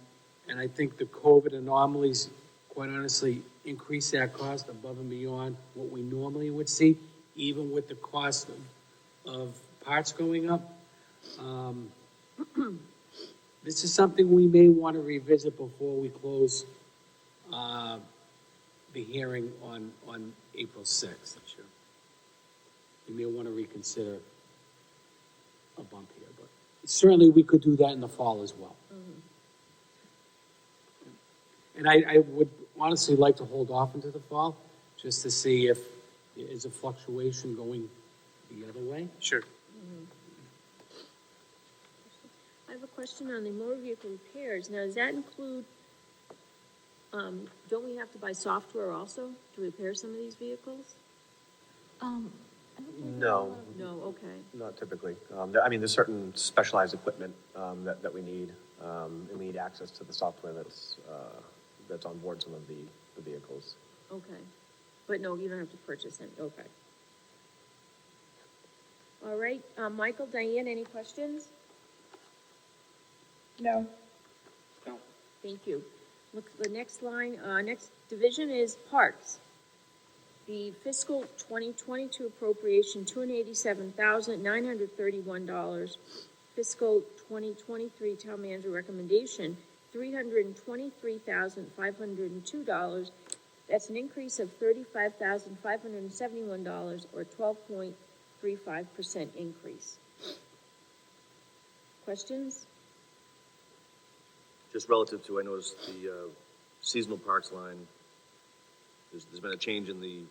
Speaker 2: I think the COVID anomalies, quite honestly, increase that cost above and beyond what we normally would see, even with the cost of parts going up. This is something we may want to revisit before we close the hearing on April 6th. Sure. You may want to reconsider a bump here, but certainly we could do that in the fall as well. And I would honestly like to hold off into the fall, just to see if there is a fluctuation going the other way.
Speaker 9: Sure.
Speaker 1: I have a question on the motor vehicle repairs. Now, does that include, don't we have to buy software also to repair some of these vehicles?
Speaker 8: No,
Speaker 1: No, okay.
Speaker 8: not typically. I mean, there's certain specialized equipment that we need, and we need access to the software that's on board some of the vehicles.
Speaker 1: Okay. But no, you don't have to purchase any, okay. All right, Michael, Diane, any questions?
Speaker 3: No.
Speaker 1: Thank you. Look, the next line, next division is parks. The fiscal 2022 appropriation, $287,931. Fiscal 2023 town manager recommendation, $323,502. That's an increase of $35,571, or 12.35% increase. Questions?
Speaker 4: Just relative to, I noticed the seasonal parks line, there's been a change in the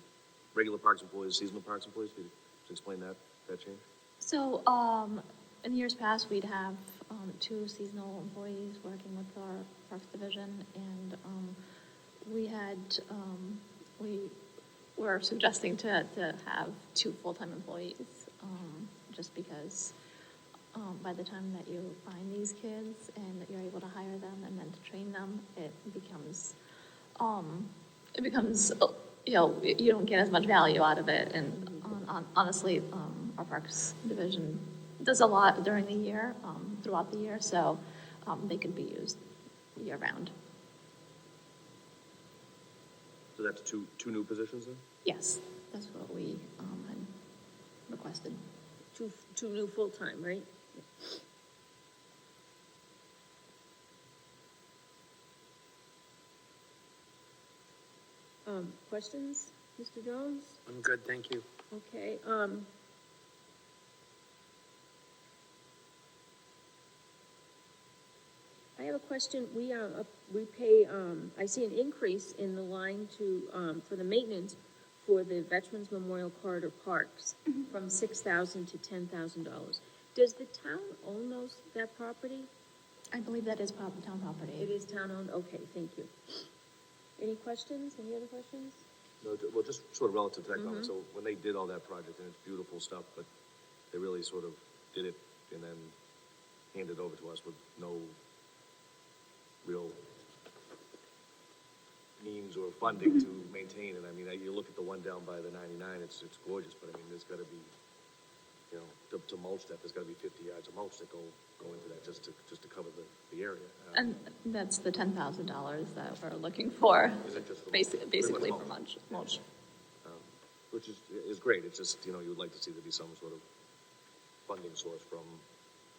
Speaker 4: regular parks employees, seasonal parks employees. Could you explain that change?
Speaker 7: So, in years past, we'd have 2 seasonal employees working with our Parks Division, and we were suggesting to have 2 full-time employees, just because by the time that you find these kids and that you're able to hire them and then to train them, it becomes, you know, you don't get as much value out of it. And honestly, our Parks Division does a lot during the year, throughout the year, so they could be used year-round.
Speaker 4: So that's two new positions then?
Speaker 7: Yes, that's what we had requested.
Speaker 1: Two new full-time, right? Questions, Mr. Jones?
Speaker 9: I'm good, thank you.
Speaker 1: Okay, I have a question. We pay, I see an increase in the line to, for the maintenance for the Veterans Memorial Corridor Parks from $6,000 to $10,000. Does the town own that property?
Speaker 7: I believe that is town property.
Speaker 1: It is town-owned? Okay, thank you. Any questions? Any other questions?
Speaker 4: No, well, just sort of relative to that comment. So when they did all that project, and it's beautiful stuff, but they really sort of did it and then handed it over to us with no real means or funding to maintain it. I mean, you look at the one down by the 99, it's gorgeous, but I mean, there's gotta be, you know, to mulch that, there's gotta be 50 yards of mulch that go into that just to cover the area.
Speaker 7: And that's the $10,000 that we're looking for,
Speaker 4: Is it just for
Speaker 7: basically
Speaker 4: mulch?
Speaker 7: for mulch.
Speaker 4: Which is great. It's just, you know, you would like to see there be some sort of funding source from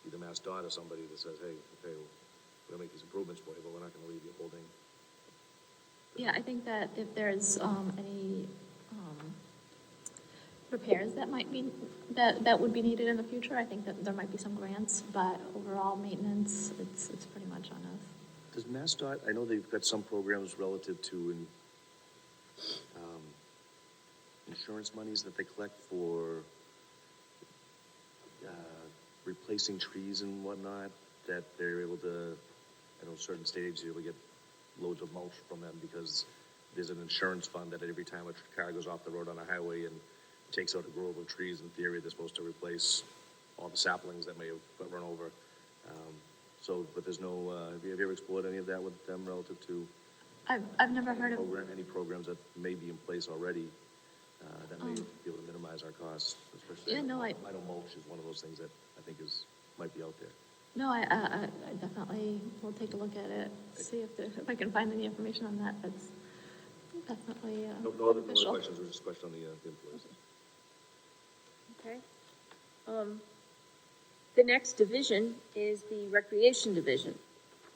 Speaker 4: either MassDOT or somebody that says, hey, okay, we're gonna make these improvements for you, but we're not gonna leave you holding.
Speaker 7: Yeah, I think that if there's any repairs that might be, that would be needed in the future, I think that there might be some grants, but overall maintenance, it's pretty much on us.
Speaker 4: Does MassDOT, I know they've got some programs relative to insurance monies that they collect for replacing trees and whatnot, that they're able to, I know certain states, you're able to get loads of mulch from them because there's an insurance fund that every time a car goes off the road on a highway and takes out a grove of trees, in theory, they're supposed to replace all the saplings that may have got run over. But there's no, have you ever explored any of that with them relative to
Speaker 7: I've never heard of,
Speaker 4: any programs that may be in place already that may be able to minimize our costs, especially.
Speaker 7: Yeah, no,
Speaker 4: I know mulch is one of those things that I think might be out there.
Speaker 7: no, I definitely will take a look at it, see if I can find any information on that. That's definitely
Speaker 4: No other
Speaker 7: beneficial.
Speaker 4: questions, or just a question on the employees.
Speaker 1: Okay. The next division is the Recreation Division.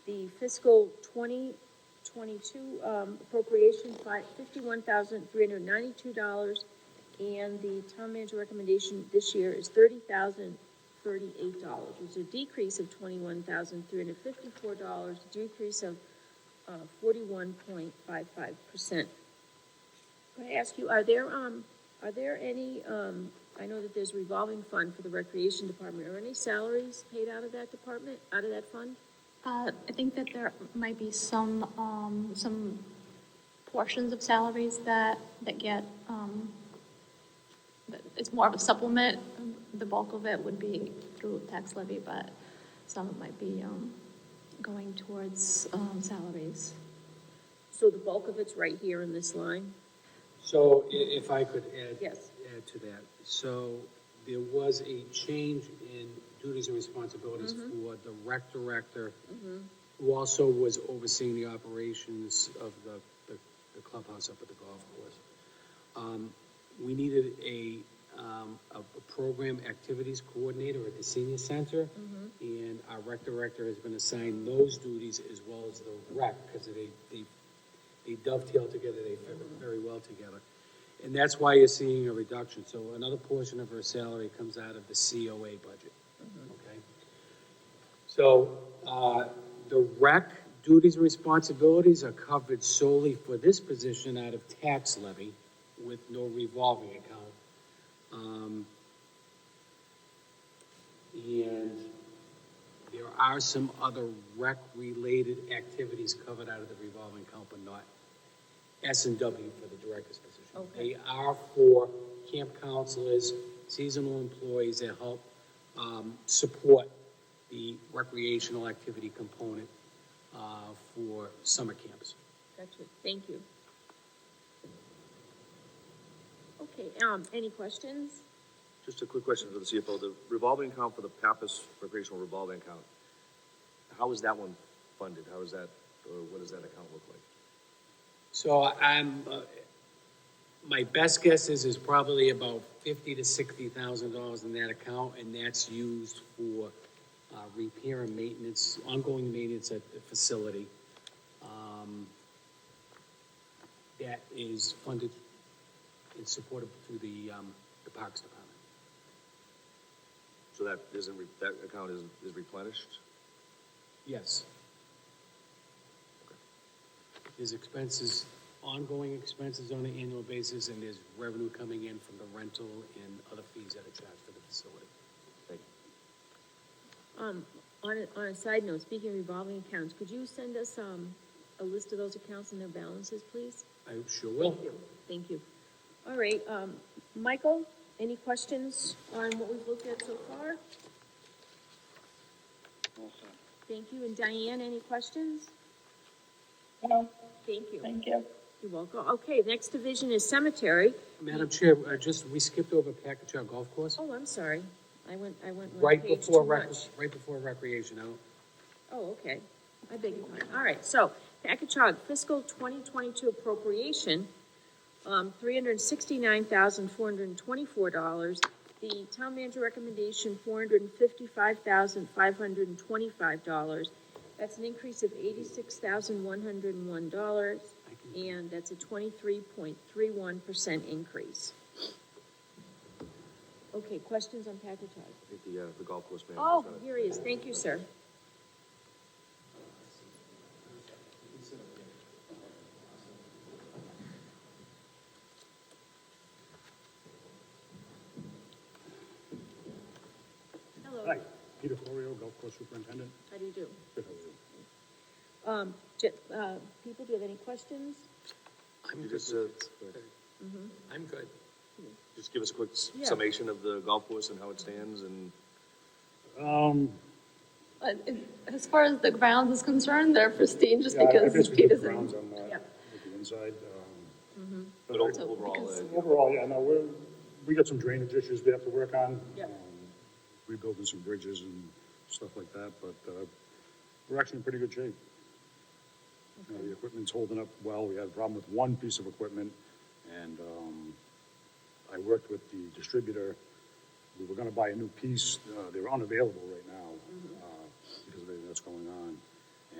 Speaker 1: The fiscal 2023 22 appropriation, $51,392, and the town manager recommendation this year is $30,038, which is a decrease of $21,354, decrease of 41.55%. Could I ask you, are there any, I know that there's a revolving fund for the recreation department, are any salaries paid out of that department, out of that fund?
Speaker 7: I think that there might be some portions of salaries that get, it's more of a supplement. The bulk of it would be through tax levy, but some of it might be, going towards, salaries.
Speaker 1: So the bulk of it's right here in this line?
Speaker 2: So if I could add.
Speaker 1: Yes.
Speaker 2: Add to that. So there was a change in duties and responsibilities for the rec director, who also was overseeing the operations of the clubhouse up at the golf course. We needed a program activities coordinator at the senior center, and our rec director has been assigned those duties as well as the rec, because they dovetail together, they fit very well together. And that's why you're seeing a reduction. So another portion of her salary comes out of the COA budget, okay? So the rec duties and responsibilities are covered solely for this position out of tax levy with no revolving account. And there are some other rec-related activities covered out of the revolving account, but not S&W for the director's position.
Speaker 1: Okay.
Speaker 2: They are for camp counselors, seasonal employees that help support the recreational activity component for summer camps.
Speaker 1: Gotcha, thank you. Okay, any questions?
Speaker 4: Just a quick question for the CFO. The revolving account for the Pappas recreational revolving account, how is that one funded? How is that, or what does that account look like?
Speaker 2: So my best guess is probably about $50,000 to $60,000 in that account, and that's used for repair and maintenance, ongoing maintenance at the facility. That is funded and supported through the Parks Department.
Speaker 4: So that that account is replenished?
Speaker 2: Yes. There's expenses, ongoing expenses on an annual basis, and there's revenue coming in from the rental and other fees that are charged for the facility.
Speaker 4: Thank you.
Speaker 1: On a side note, speaking of revolving accounts, could you send us a list of those accounts and their balances, please?
Speaker 2: I sure will.
Speaker 1: Thank you. Thank you. All right, Michael, any questions on what we've looked at so far? Thank you. And Diane, any questions?
Speaker 3: No,
Speaker 1: Thank you.
Speaker 3: thank you.
Speaker 1: You're welcome. Okay, next division is cemetery.
Speaker 2: Madam Chair, we skipped over Packagug Golf Course.
Speaker 1: Oh, I'm sorry. I went one
Speaker 2: Right
Speaker 1: page
Speaker 2: before
Speaker 1: too much.
Speaker 2: right before recreation out.
Speaker 1: Oh, okay. I beg your pardon. All right, so Packagug fiscal 2022 appropriation, $369,424. The town manager recommendation, $455,525. That's an increase of $86,101, and that's a 23.31% increase. Okay, questions on Packagug?
Speaker 4: I think the golf course manager.
Speaker 1: Oh, here he is. Thank you, sir. Hello.
Speaker 5: Hi, Peter Florio, Golf Course Superintendent.
Speaker 1: How do you do?
Speaker 5: Good, how are you?
Speaker 1: People, do you have any questions?
Speaker 9: I'm
Speaker 4: You
Speaker 9: good.
Speaker 4: just,
Speaker 9: I'm good.
Speaker 4: just give us a quick
Speaker 1: Yeah.
Speaker 4: summation of the golf course and how it stands and.
Speaker 7: As far as the grounds is concerned, they're pristine just
Speaker 5: Yeah, I
Speaker 7: because
Speaker 5: guess we did the
Speaker 7: Peter's in.
Speaker 5: grounds on,
Speaker 1: Yep.
Speaker 5: with the inside.
Speaker 4: But
Speaker 7: So,
Speaker 4: overall,
Speaker 7: because-
Speaker 5: Overall, yeah, no, we got some drainage issues we have to work on.
Speaker 1: Yep.
Speaker 5: Rebuilding some bridges and stuff like that, but, we're actually in pretty good shape. You know, the equipment's holding up well. We had a problem with one piece of equipment, and, I worked with the distributor. We were gonna buy a new piece. They're unavailable right now, because of everything that's going on.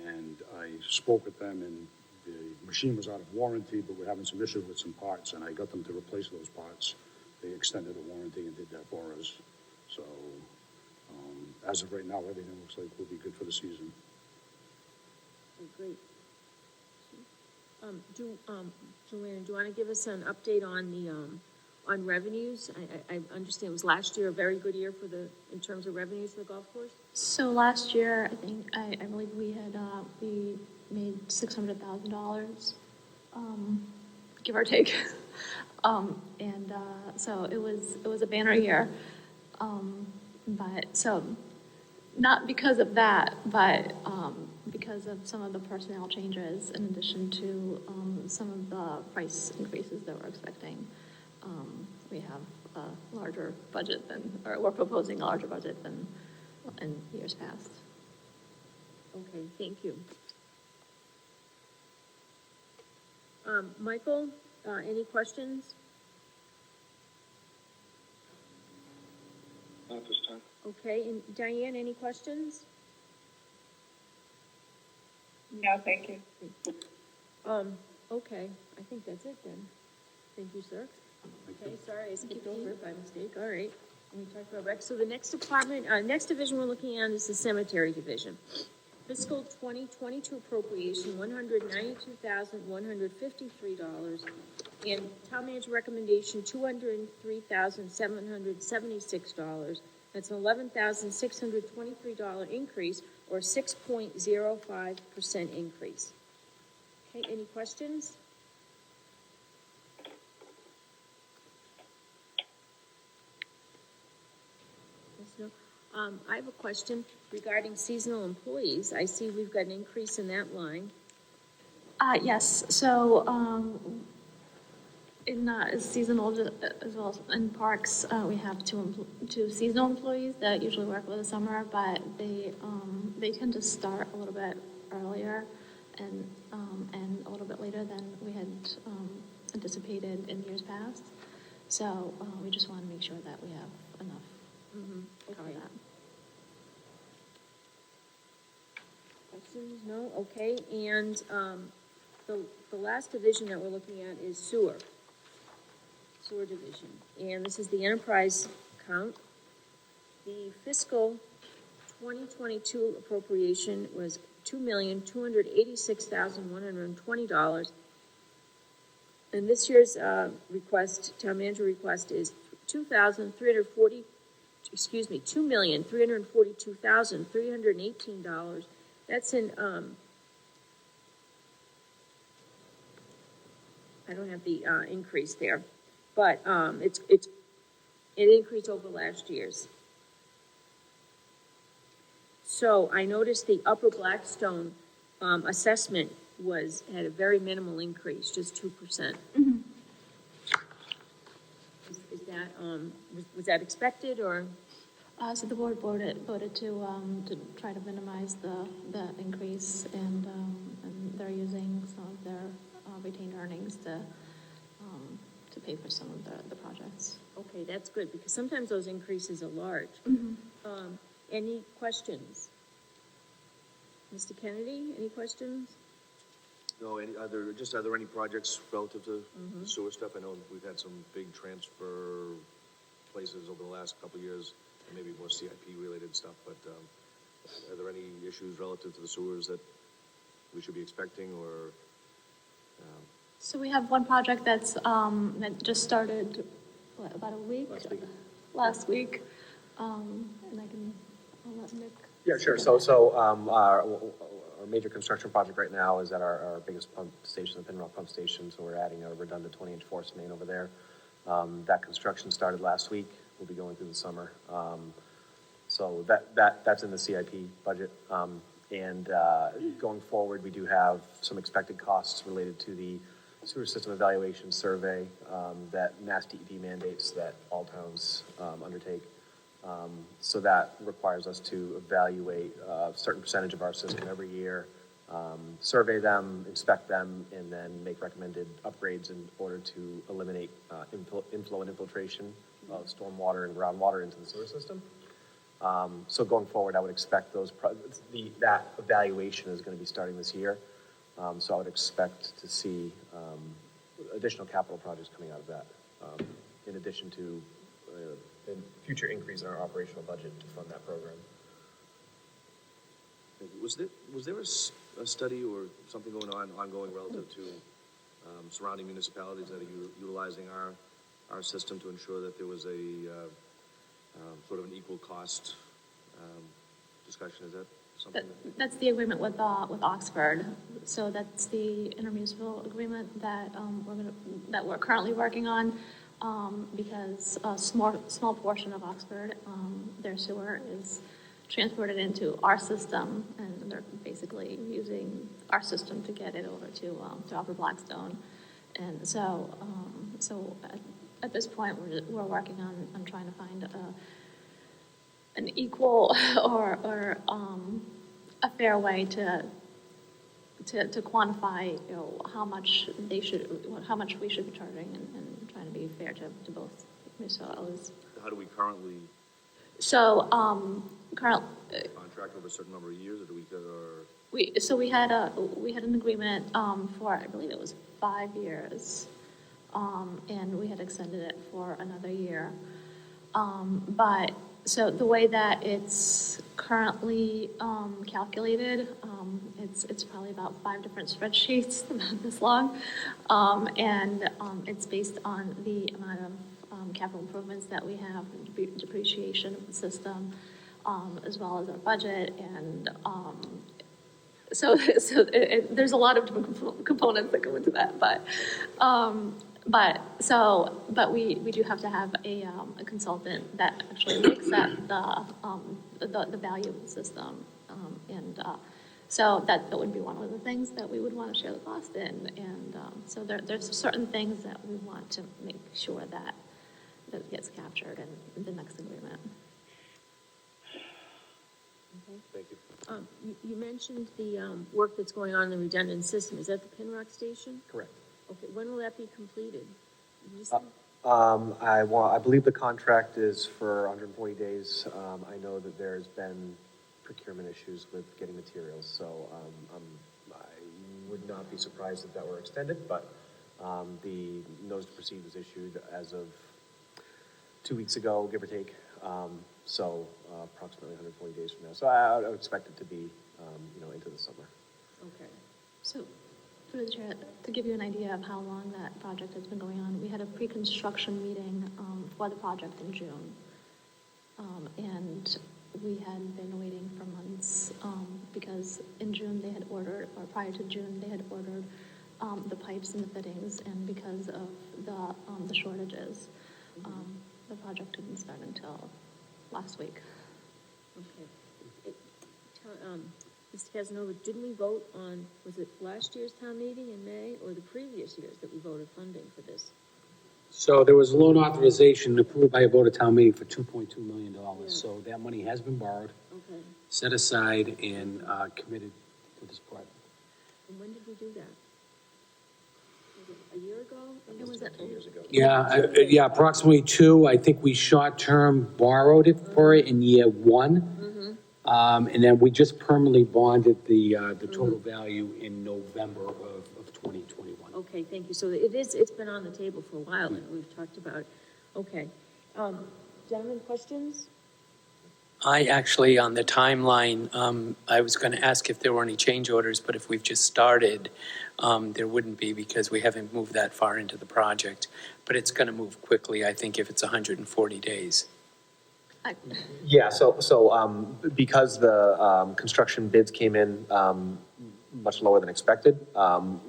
Speaker 5: And I spoke with them, and the machine was out of warranty, but we're having some issues with some parts, and I got them to replace those parts. They extended the warranty and did that for us. So, as of right now, everything looks like we'll be good for the season.
Speaker 1: Okay, great. Joanna, do you want to give us an update on the, on revenues? I understand it was last year a very good year for in terms of revenues for the golf course?
Speaker 7: So last year, I believe we had, we made $600,000, give or take. So it was a banner year. But, so, not because of that, but, because of some of the personnel changes in addition to, some of the price increases that we're expecting. We have a larger budget or we're proposing a larger budget than in years past.
Speaker 1: Okay, thank you. Michael, any questions?
Speaker 10: Not this time.
Speaker 1: Okay, and Diane, any questions?
Speaker 3: No, thank you.
Speaker 1: Okay, I think that's it then. Thank you, sir. Okay, sorry, I skipped over it by mistake, all right. We talked about rec, so the next department, next division we're looking at is the cemetery division. Fiscal 2022 appropriation, $192,153, and town manager recommendation, $203,776. That's an $11,623 increase, or 6.05% increase. Okay, any questions? Yes, no. I have a question regarding seasonal employees. I see we've got an increase in that line.
Speaker 7: Yes, so, in seasonal as well as in parks, we have two seasonal employees that usually work over the summer, but they tend to start a little bit earlier and a little bit later than we had anticipated in years past. So we just want to make sure that we have enough to cover that.
Speaker 1: Questions? No? Okay, and the last division that we're looking at is sewer division, and this is the enterprise account. The fiscal 2022 appropriation was $2,286,120, and this year's town manager request is $2,342,318. That's in, I don't have the increase there, but it's an increase over last year's. So I noticed the Upper Blackstone assessment had a very minimal increase, just 2%. Is that was that expected, or?
Speaker 7: So the board voted to try to minimize the increase, and they're using some of their retained earnings to pay for some of the projects.
Speaker 1: Okay, that's good, because sometimes those increases are large. Any questions? Mr. Kennedy, any questions?
Speaker 4: No, are there any projects relative to the sewer stuff? I know we've had some big transfer places over the last couple of years, and maybe more CIP related stuff, but are there any issues relative to the sewers that we should be expecting, or?
Speaker 7: So we have one project that just started, about a week? Last week. And I'll let Nick.
Speaker 8: Yeah, sure. So our major construction project right now is at our biggest pump station, the Pinrock Pump Station. So we're adding a redundant 20-inch force main over there. That construction started last week. We'll be going through the summer. So that's in the CIP budget. And going forward, we do have some expected costs related to the sewer system evaluation survey that Mass DEP mandates that all towns undertake. So that requires us to evaluate a certain percentage of our system every year, survey them, inspect them, and then make recommended upgrades in order to eliminate inflow and infiltration of stormwater and groundwater into the sewer system. So going forward, I would expect that evaluation is going to be starting this year. So I would expect to see additional capital projects coming out of that, in addition to a future increase in our operational budget to fund that program.
Speaker 4: Was there a study or something ongoing relative to surrounding municipalities that are utilizing our system to ensure that there was a sort of an equal cost discussion? Is that something?
Speaker 7: That's the agreement with Oxford. So that's the intermunicipal agreement that we're currently working on, because a small portion of Oxford, their sewer is transported into our system, and they're basically using our system to get it over to Upper Blackstone. And so at this point, we're working on trying to find an equal or a fair way to quantify, how much we should be charging, and trying to be fair to both municipalities.
Speaker 4: How do we currently
Speaker 7: So,
Speaker 4: contract over a certain number of years, or do
Speaker 7: we had an agreement for, I believe it was 5 years, and we had extended it for another year. But so the way that it's currently calculated, it's probably about 5 different spreadsheets, about this long, and it's based on the amount of capital improvements that we have, depreciation of the system, as well as our budget, and there's a lot of different components that go into that, but we do have to have a consultant that actually looks at the value of the system, and so that would be one of the things that we would want to share the cost in, and so there's certain things that we want to make sure that gets captured in the next agreement.
Speaker 4: Thank you.
Speaker 1: You mentioned the work that's going on in the redundant system. Is that the Pinrock station?
Speaker 8: Correct.
Speaker 1: Okay, when will that be completed? Did you say?
Speaker 8: I believe the contract is for 140 days. I know that there's been procurement issues with getting materials, so I would not be surprised if that were extended, but the notice to proceed was issued as of 2 weeks ago, give or take, so approximately 140 days from now. So I would expect it to be, into the summer.
Speaker 1: Okay.
Speaker 7: So, through the chair, to give you an idea of how long that project has been going on, we had a pre-construction meeting for the project in June, and we had been waiting for months because in June they had ordered, or prior to June, they had ordered the pipes and the fittings, and because of the shortages, the project didn't start until last week.
Speaker 1: Okay. Mr. Casanova, didn't we vote on, was it last year's town meeting in May, or the previous years that we voted funding for this?
Speaker 2: So there was loan authorization approved by a vote of town meeting for $2.2 million. So that money has been borrowed,
Speaker 1: Okay.
Speaker 2: set aside, and committed to this project.
Speaker 1: And when did we do that? Was it a year ago?
Speaker 7: It was
Speaker 8: 2 years ago.
Speaker 2: Yeah, approximately 2. I think we short-term borrowed it for it in year 1. And then we just permanently bonded the total value in November of 2021.
Speaker 1: Okay, thank you. So it's been on the table for a while, and we've talked about it. Okay. Gentlemen, questions?
Speaker 9: I actually, on the timeline, I was going to ask if there were any change orders, but if we've just started, there wouldn't be because we haven't moved that far into the project. But it's going to move quickly, I think, if it's 140 days.
Speaker 8: Yeah, so because the construction bids came in much lower than expected,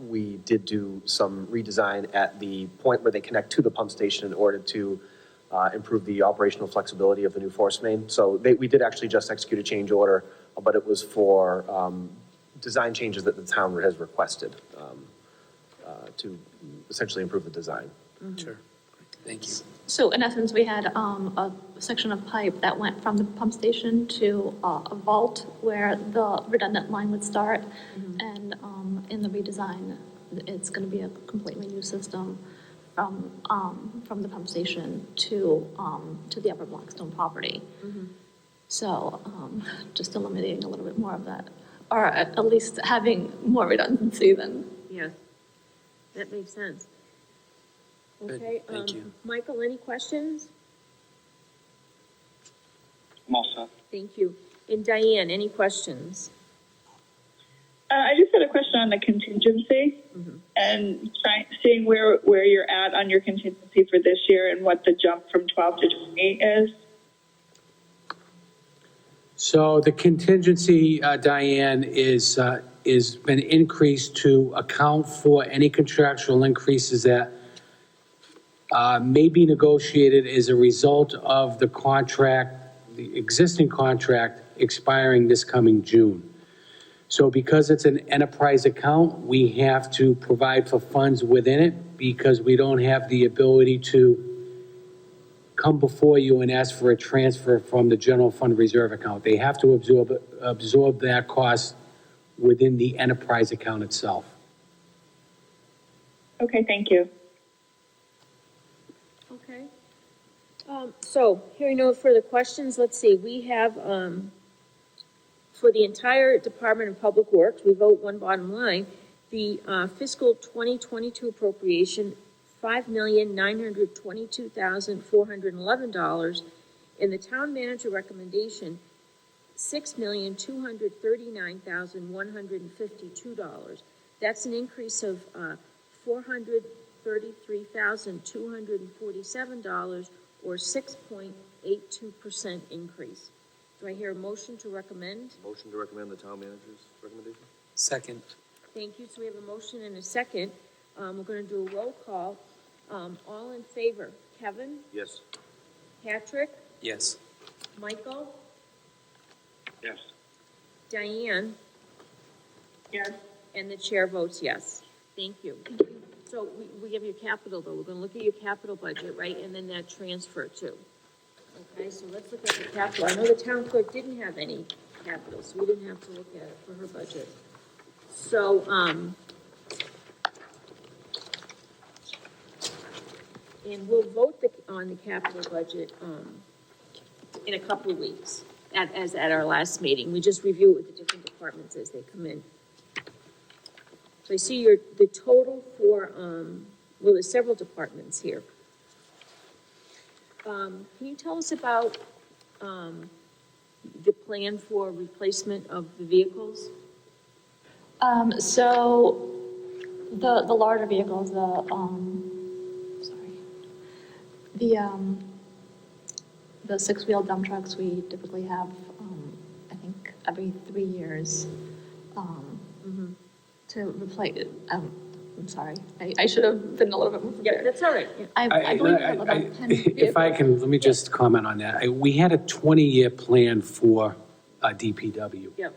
Speaker 8: we did do some redesign at the point where they connect to the pump station in order to improve the operational flexibility of the new force main. So we did actually just execute a change order, but it was for design changes that the town has requested to essentially improve the design.
Speaker 9: Sure. Thank you.
Speaker 7: So in essence, we had a section of pipe that went from the pump station to a vault where the redundant line would start. And in the redesign, it's going to be a completely new system from the pump station to the Upper Blackstone property. So just eliminating a little bit more of that are at least having more redundancy than.
Speaker 1: Yes, that makes sense.
Speaker 9: Good,
Speaker 1: Okay,
Speaker 9: thank you.
Speaker 1: Michael, any questions?
Speaker 10: I'm all set.
Speaker 1: Thank you. And Diane, any questions?
Speaker 3: I just had a question on the contingency and seeing where you're at on your contingency for this year and what the jump from 12 to 20 is.
Speaker 2: So the contingency, Diane, is been increased to account for any contractual increases that may be negotiated as a result of the contract, the existing contract expiring this coming June. So because it's an enterprise account, we have to provide for funds within it because we don't have the ability to come before you and ask for a transfer from the general fund reserve account. They have to absorb that cost within the enterprise account itself.
Speaker 3: Okay, thank you.
Speaker 1: Okay. So, hearing no further questions, let's see, we have, for the entire Department of Public Works, we vote one bottom line, the fiscal 2022 appropriation, $5,922,411, and the town manager recommendation, $6,239,152. That's an increase of $433,247, or 6.82% increase. Do I hear a motion to recommend?
Speaker 4: Motion to recommend the town manager's recommendation?
Speaker 9: Second,
Speaker 1: Thank you. So we have a motion and a second. We're going to do a roll call. All in favor? Kevin?
Speaker 4: Yes.
Speaker 1: Patrick?
Speaker 9: yes.
Speaker 1: Michael?
Speaker 10: Yes.
Speaker 1: Diane?
Speaker 3: Yes.
Speaker 1: And the chair votes yes. Thank you. So we have your capital, though. We're going to look at your capital budget, right? And then that transfer, too. Okay, so let's look at the capital. I know the town clerk didn't have any capital, so we didn't have to look at it for her budget. So, and we'll vote on the capital budget, in a couple of weeks, as at our last meeting. We just review it with the different departments as they come in. So I see the total for, well, there's several departments here. Can you tell us about, the plan for replacement of the vehicles?
Speaker 7: So the larger vehicles, the six-wheel dump trucks, we typically have, I think, every 3 years, to replace it. I'm sorry, I should have been a little bit more
Speaker 1: Yeah,
Speaker 7: prepared.
Speaker 1: that's all right. Yeah.
Speaker 7: I believe we have about 10
Speaker 2: If I
Speaker 7: vehicles.
Speaker 2: can, let me just comment on that. We had a 20-year plan for DPW.
Speaker 1: Yep.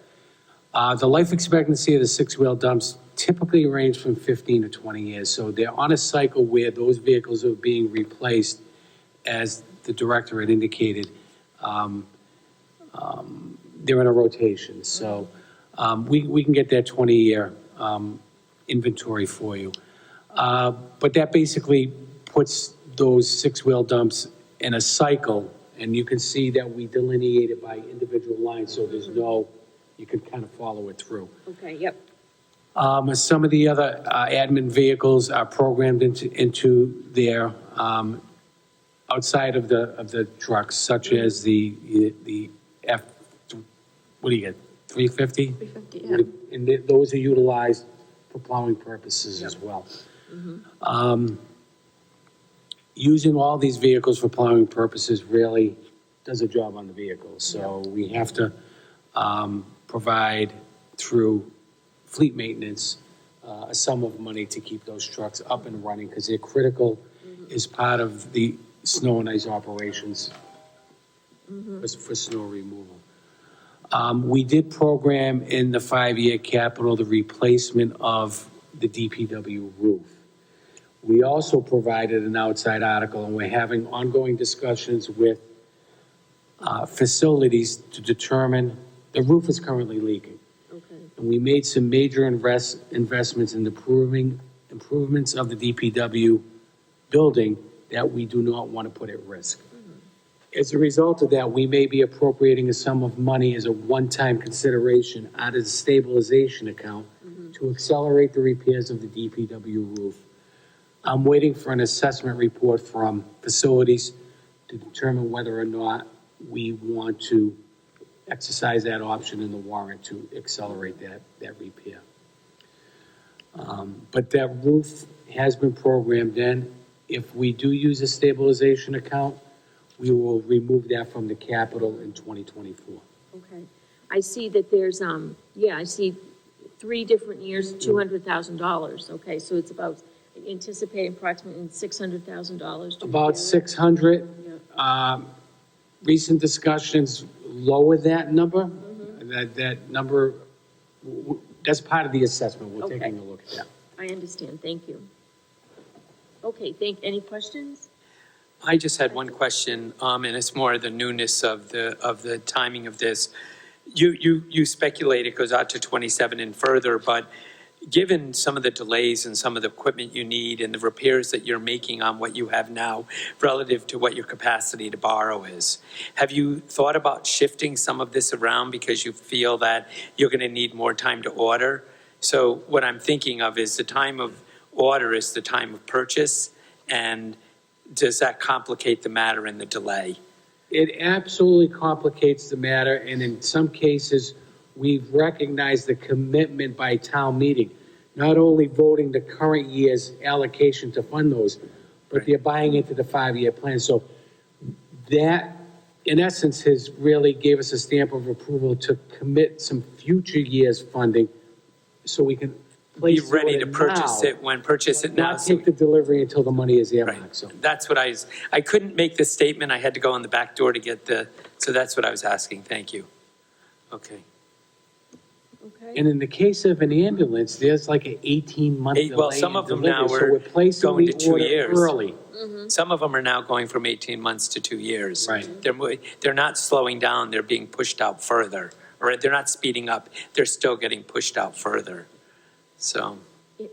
Speaker 2: The life expectancy of the six-wheel dumps typically range from 15 to 20 years. So they're on a cycle where those vehicles are being replaced, as the director had indicated. They're in a rotation. So we can get that 20-year inventory for you. But that basically puts those six-wheel dumps in a cycle, and you can see that we delineate it by individual lines, so there's no, you can kind of follow it through.
Speaker 1: Okay, yep.
Speaker 2: Some of the other admin vehicles are programmed into their, outside of the trucks, such as the F, what do you get, 350?
Speaker 7: 350, yeah.
Speaker 2: And those are utilized for plowing purposes as well. Using all these vehicles for plowing purposes really does a job on the vehicles. So we have to provide through fleet maintenance a sum of money to keep those trucks up and running because they're critical as part of the snow and ice operations for snow removal. We did program in the 5-year capital the replacement of the DPW roof. We also provided an outside article, and we're having ongoing discussions with facilities to determine, the roof is currently leaking.
Speaker 1: Okay.
Speaker 2: And we made some major investments in improvements of the DPW building that we do not want to put at risk. As a result of that, we may be appropriating a sum of money as a one-time consideration out of the stabilization account to accelerate the repairs of the DPW roof. I'm waiting for an assessment report from facilities to determine whether or not we want to exercise that option in the warrant to accelerate that repair. But that roof has been programmed in. If we do use a stabilization account, we will remove that from the capital in 2024.
Speaker 1: Okay. I see that there's, I see 3 different years, $200,000. Okay, so it's about anticipating approximately $600,000.
Speaker 2: About 600. Recent discussions lower that number. That number, that's part of the assessment. We're
Speaker 1: Okay.
Speaker 2: taking a look at that.
Speaker 1: I understand, thank you. Okay, any questions?
Speaker 9: I just had one question, and it's more the newness of the timing of this. You speculate it goes out to 27 and further, but given some of the delays and some of the equipment you need and the repairs that you're making on what you have now relative to what your capacity to borrow is, have you thought about shifting some of this around because you feel that you're going to need more time to order? So what I'm thinking of is the time of order is the time of purchase, and does that complicate the matter in the delay?
Speaker 2: It absolutely complicates the matter, and in some cases, we've recognized the commitment by town meeting, not only voting the current year's allocation to fund those, but they're buying into the 5-year plan. So that, in essence, has really gave us a stamp of approval to commit some future years' funding so we can
Speaker 9: Be
Speaker 2: place
Speaker 9: ready
Speaker 2: the
Speaker 9: to
Speaker 2: order
Speaker 9: purchase
Speaker 2: now,
Speaker 9: it when purchase it now.
Speaker 2: not take the delivery until the money is earmarked,
Speaker 9: Right.
Speaker 2: so.
Speaker 9: That's what I couldn't make the statement. I had to go in the back door to get so that's what I was asking. Thank you. Okay.
Speaker 1: Okay,
Speaker 2: And in the case of an ambulance, there's like an 18-month delay.
Speaker 9: Well, some of them now
Speaker 2: So
Speaker 9: are
Speaker 2: we're placing
Speaker 9: going to
Speaker 2: the
Speaker 9: 2
Speaker 2: order
Speaker 9: years.
Speaker 2: early.
Speaker 9: Some of them are now going from 18 months to 2 years.
Speaker 2: Right.
Speaker 9: They're not slowing down, they're being pushed out further. Or they're not speeding up, they're still getting pushed out further. So,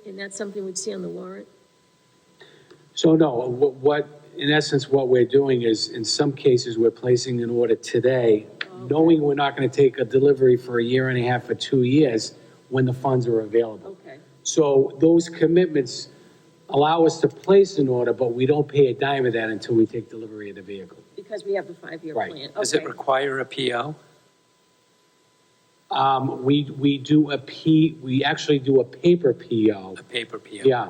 Speaker 1: and that's something we'd see on the warrant?
Speaker 2: So no, in essence, what we're doing is, in some cases, we're placing an order today, knowing we're not going to take a delivery for a year and a half or 2 years when the funds are available.
Speaker 1: Okay,
Speaker 2: So those commitments allow us to place an order, but we don't pay a dime of that until we take delivery of the vehicle.
Speaker 1: because we have the 5-year
Speaker 2: Right.
Speaker 1: plan.
Speaker 9: does it
Speaker 1: Okay.
Speaker 9: require a PO?
Speaker 2: We actually do a paper PO.
Speaker 9: A paper PO?
Speaker 2: Yeah.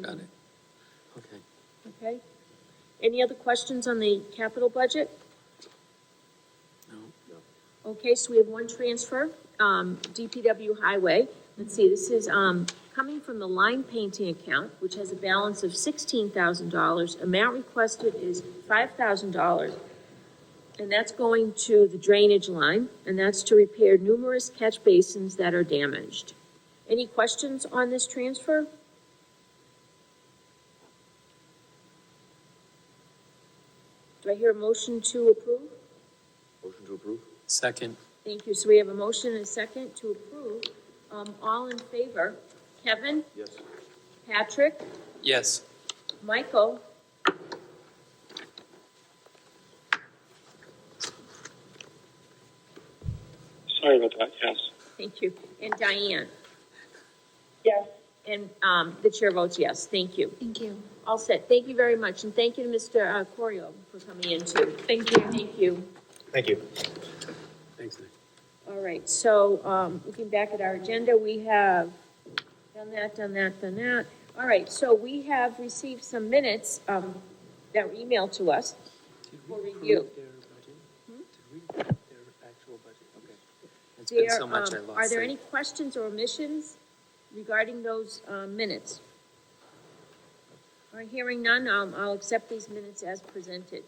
Speaker 9: Got it. Okay.
Speaker 1: Okay. Any other questions on the capital budget?
Speaker 9: No.
Speaker 1: Okay, so we have one transfer, DPW Highway. Let's see, this is coming from the line painting account, which has a balance of $16,000. Amount requested is $5,000. And that's going to the drainage line, and that's to repair numerous catch basins that are damaged. Any questions on this transfer? Do I hear a motion to approve?
Speaker 4: Motion to approve?
Speaker 9: Second.
Speaker 1: Thank you. So we have a motion and a second to approve. All in favor? Kevin?
Speaker 4: Yes.
Speaker 1: Patrick?
Speaker 9: Yes.
Speaker 1: Michael?
Speaker 10: Sorry about that, yes.
Speaker 1: Thank you. And Diane?
Speaker 3: Yes.
Speaker 1: And the chair votes yes. Thank you.
Speaker 7: Thank you.
Speaker 1: All set. Thank you very much. And thank you to Mr. Corio for coming in too.
Speaker 7: Thank you.
Speaker 1: Thank you.
Speaker 8: Thank you.
Speaker 2: Thanks, Nick.
Speaker 1: All right, so looking back at our agenda, we have done that. All right, so we have received some minutes that were emailed to us for review.
Speaker 9: Did we approve their actual budget? Okay. It's been
Speaker 1: There,
Speaker 9: so much I lost.
Speaker 1: are there
Speaker 9: sight.
Speaker 1: any questions or omissions regarding those minutes? All right, hearing none, I'll accept these minutes as presented.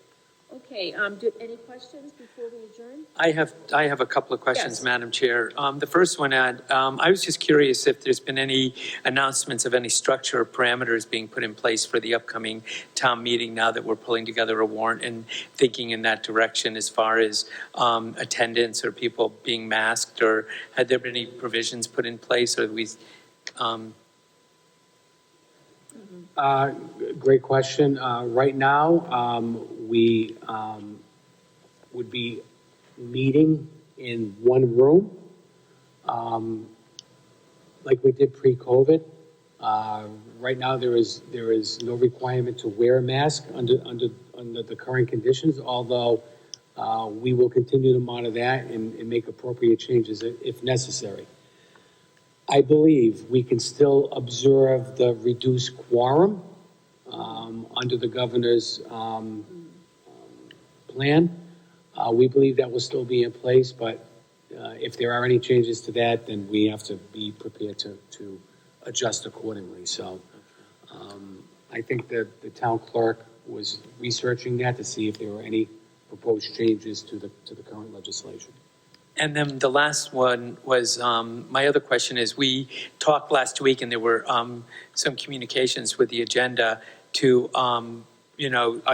Speaker 1: Okay, any questions before we adjourn?
Speaker 9: I have a couple of questions,
Speaker 1: Yes.
Speaker 9: Madam Chair. The first one, I was just curious if there's been any announcements of any structure or parameters being put in place for the upcoming town meeting now that we're pulling together a warrant and thinking in that direction as far as attendance or people being masked, or had there been any provisions put in place, or we,
Speaker 2: Great question. Right now, we would be meeting in one room, like we did pre-COVID. Right now, there is no requirement to wear a mask under the current conditions, although we will continue to monitor that and make appropriate changes if necessary. I believe we can still observe the reduced quorum under the governor's plan. We believe that will still be in place, but if there are any changes to that, then we have to be prepared to adjust accordingly. So I think that the town clerk was researching that to see if there were any proposed changes to the current legislation.
Speaker 9: And then the last one was, my other question is, we talked last week and there were some communications with the agenda to,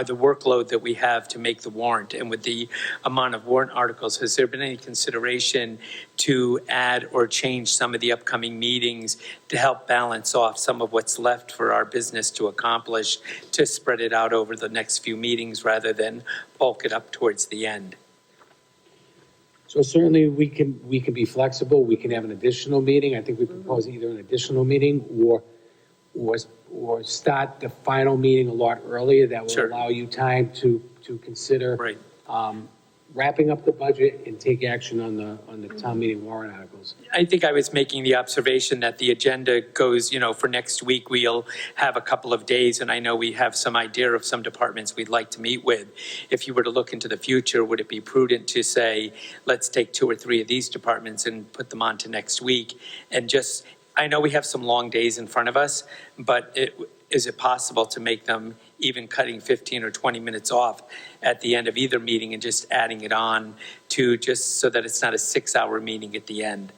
Speaker 9: the workload that we have to make the warrant, and with the amount of warrant articles, has there been any consideration to add or change some of the upcoming meetings to help balance off some of what's left for our business to accomplish, to spread it out over the next few meetings rather than bulk it up towards the end?
Speaker 2: So certainly we can be flexible. We can have an additional meeting. I think we propose either an additional meeting or start the final meeting a lot earlier. That will
Speaker 9: Sure.
Speaker 2: allow you time to consider
Speaker 9: Right.
Speaker 2: Wrapping up the budget and take action on the town meeting warrant articles.
Speaker 9: I think I was making the observation that the agenda goes, for next week, we'll have a couple of days, and I know we have some idea of some departments we'd like to meet with. If you were to look into the future, would it be prudent to say, let's take 2 or 3 of these departments and put them on to next week? And just, I know we have some long days in front of us, but is it possible to make them even cutting 15 or 20 minutes off at the end of either meeting and just adding it on to just so that it's not a 6-hour meeting at the end?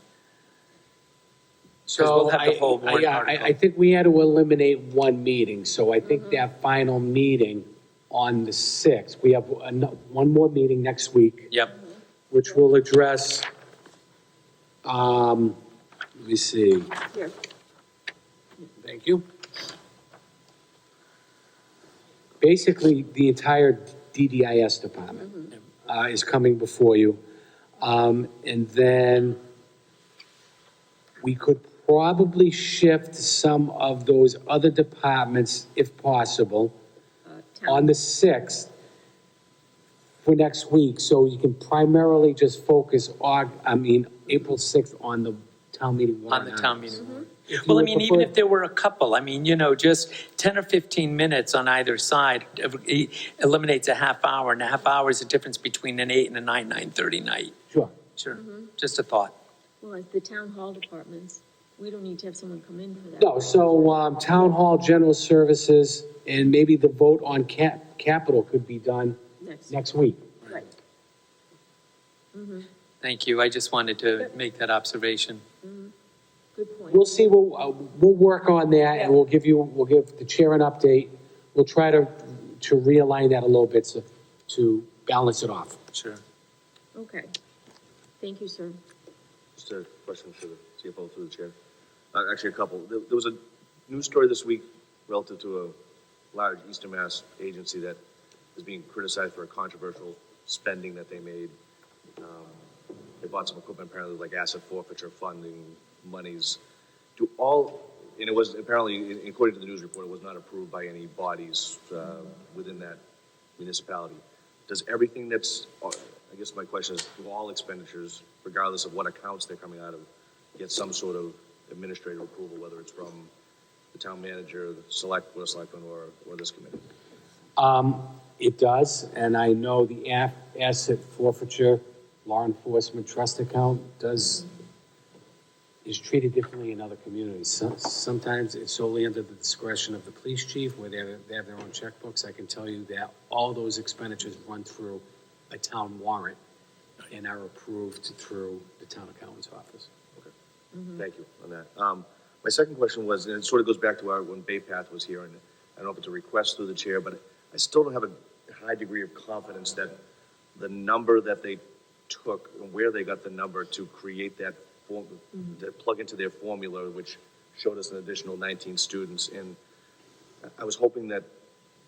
Speaker 2: So
Speaker 9: we'll have the whole warrant article.
Speaker 2: I think we had to eliminate one meeting, so I think that final meeting on the 6th, we have one more meeting next week.
Speaker 9: Yep.
Speaker 2: Which will address, let me see.
Speaker 1: Here.
Speaker 2: Thank you. Basically, the entire DDIS department is coming before you. And then we could probably shift some of those other departments, if possible, on the 6th for next week. So you can primarily just focus April 6th on the town meeting warrant.
Speaker 9: On the town meeting.
Speaker 2: If
Speaker 9: Well, I
Speaker 2: you
Speaker 9: mean,
Speaker 2: prefer-
Speaker 9: even if there were a couple, just 10 or 15 minutes on either side eliminates a half hour, and a half hour is the difference between an 8 and a 9:30 night.
Speaker 2: Sure.
Speaker 9: Sure, just a thought.
Speaker 1: Well, as the town hall departments, we don't need to have someone come in for that.
Speaker 2: No, so, town hall, general services, and maybe the vote on capital could be done next week.
Speaker 1: Right.
Speaker 9: Thank you, I just wanted to make that observation.
Speaker 1: Good point.
Speaker 2: We'll see, we'll work on that, and we'll give the chair an update. We'll try to realign that a little bit to balance it off.
Speaker 9: Sure.
Speaker 1: Okay. Thank you, sir.
Speaker 4: Just a question for the CFO through the chair. Actually, a couple. There was a news story this week relative to a large Eastern Mass agency that is being criticized for a controversial spending that they made. They bought some equipment, apparently like asset forfeiture funding monies. And it was apparently, according to the news report, it was not approved by any bodies within that municipality. Does everything that's, I guess my question is, do all expenditures, regardless of what accounts they're coming out of, get some sort of administrative approval, whether it's from the town manager, the select board of selectmen, or this committee?
Speaker 2: It does, and I know the asset forfeiture law enforcement trust account is treated differently in other communities. Sometimes it's solely under the discretion of the police chief, where they have their own checkbooks. I can tell you that all those expenditures run through a town warrant and are approved through the town accountant's office.
Speaker 4: Okay. Thank you on that. My second question was, and it sort of goes back to when Bay Path was here, and I don't know if it's a request through the chair, but I still don't have a high degree of confidence that the number that they took and where they got the number to create that form, to plug into their formula, which showed us an additional 19 students. And I was hoping that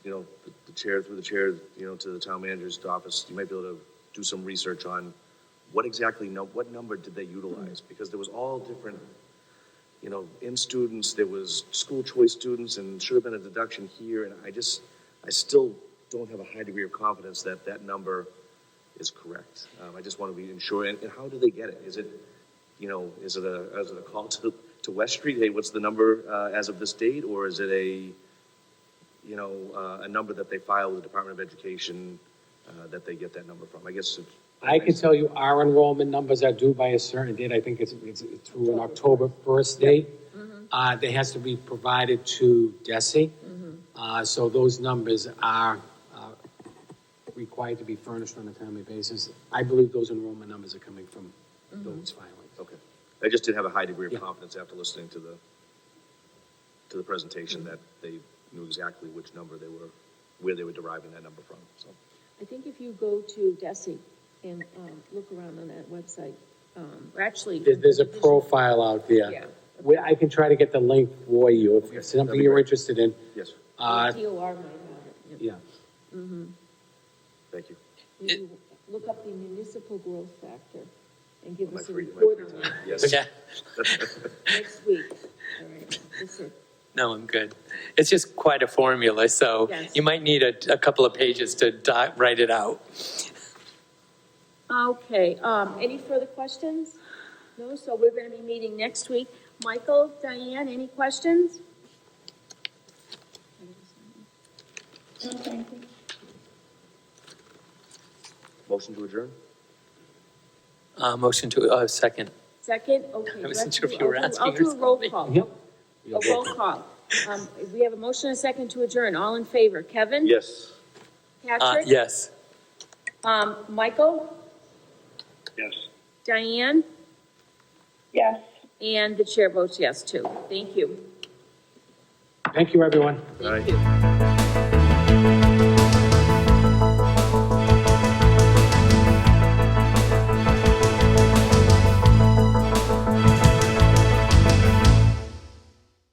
Speaker 4: you know, the chair, through the chair, you know, to the town manager's office, you might be able to do some research on what exactly, what number did they utilize? Because there was all different, you know, in students, there was school choice students, and should have been a deduction here, and I still don't have a high degree of confidence that that number is correct. I just want to be sure, and how do they get it? Is it, you know, is it a call to West Street, hey, what's the number as of this date, or is it a, you know, a number that they file with the Department of Education that they get that number from? I guess it's.
Speaker 2: I can tell you our enrollment numbers are due by a certain date. I think it's through an October 1st date. That has to be provided to DESI. So those numbers are required to be furnished on a timely basis. I believe those enrollment numbers are coming from those filings.
Speaker 4: Okay. I just did have a high degree of
Speaker 2: Yeah.
Speaker 4: confidence after listening to the presentation that they knew exactly which number where they were deriving that number from, so.
Speaker 1: I think if you go to DESI and look around on that website, or actually.
Speaker 2: There's a profile out there.
Speaker 1: Yeah.
Speaker 2: Where I can try to get the link for you if it's something
Speaker 4: That'd be
Speaker 2: you're
Speaker 4: great.
Speaker 2: interested in.
Speaker 4: Yes,
Speaker 1: DOR might have it.
Speaker 2: Yeah.
Speaker 4: thank you.
Speaker 1: You look up the municipal growth factor and give
Speaker 4: My
Speaker 1: us a
Speaker 4: free
Speaker 1: report on
Speaker 4: time.
Speaker 1: that
Speaker 4: Yes.
Speaker 9: Okay,
Speaker 1: next week. All right. Yes, sir.
Speaker 9: no, I'm good. It's just quite a formula, so
Speaker 1: Yes.
Speaker 9: you might need a couple of pages to write it out.
Speaker 1: Okay, any further questions? No, so we're gonna be meeting next week. Michael, Diane, any questions?
Speaker 4: Motion to adjourn?
Speaker 9: Motion to, second.
Speaker 1: Second, okay.
Speaker 9: I wasn't
Speaker 1: let's
Speaker 9: sure
Speaker 1: do-
Speaker 9: if you were
Speaker 1: I'll do-
Speaker 9: asking
Speaker 1: I'll do a roll
Speaker 9: or
Speaker 1: call.
Speaker 2: Yep.
Speaker 1: A roll call. We have a motion and a second to adjourn. All in favor? Kevin?
Speaker 4: Yes.
Speaker 1: Patrick?
Speaker 9: Yes.
Speaker 1: Michael?
Speaker 10: Yes.
Speaker 1: Diane?
Speaker 3: Yes.
Speaker 1: And the chair votes yes, too. Thank you.
Speaker 2: Thank you, everyone.
Speaker 1: Thank you.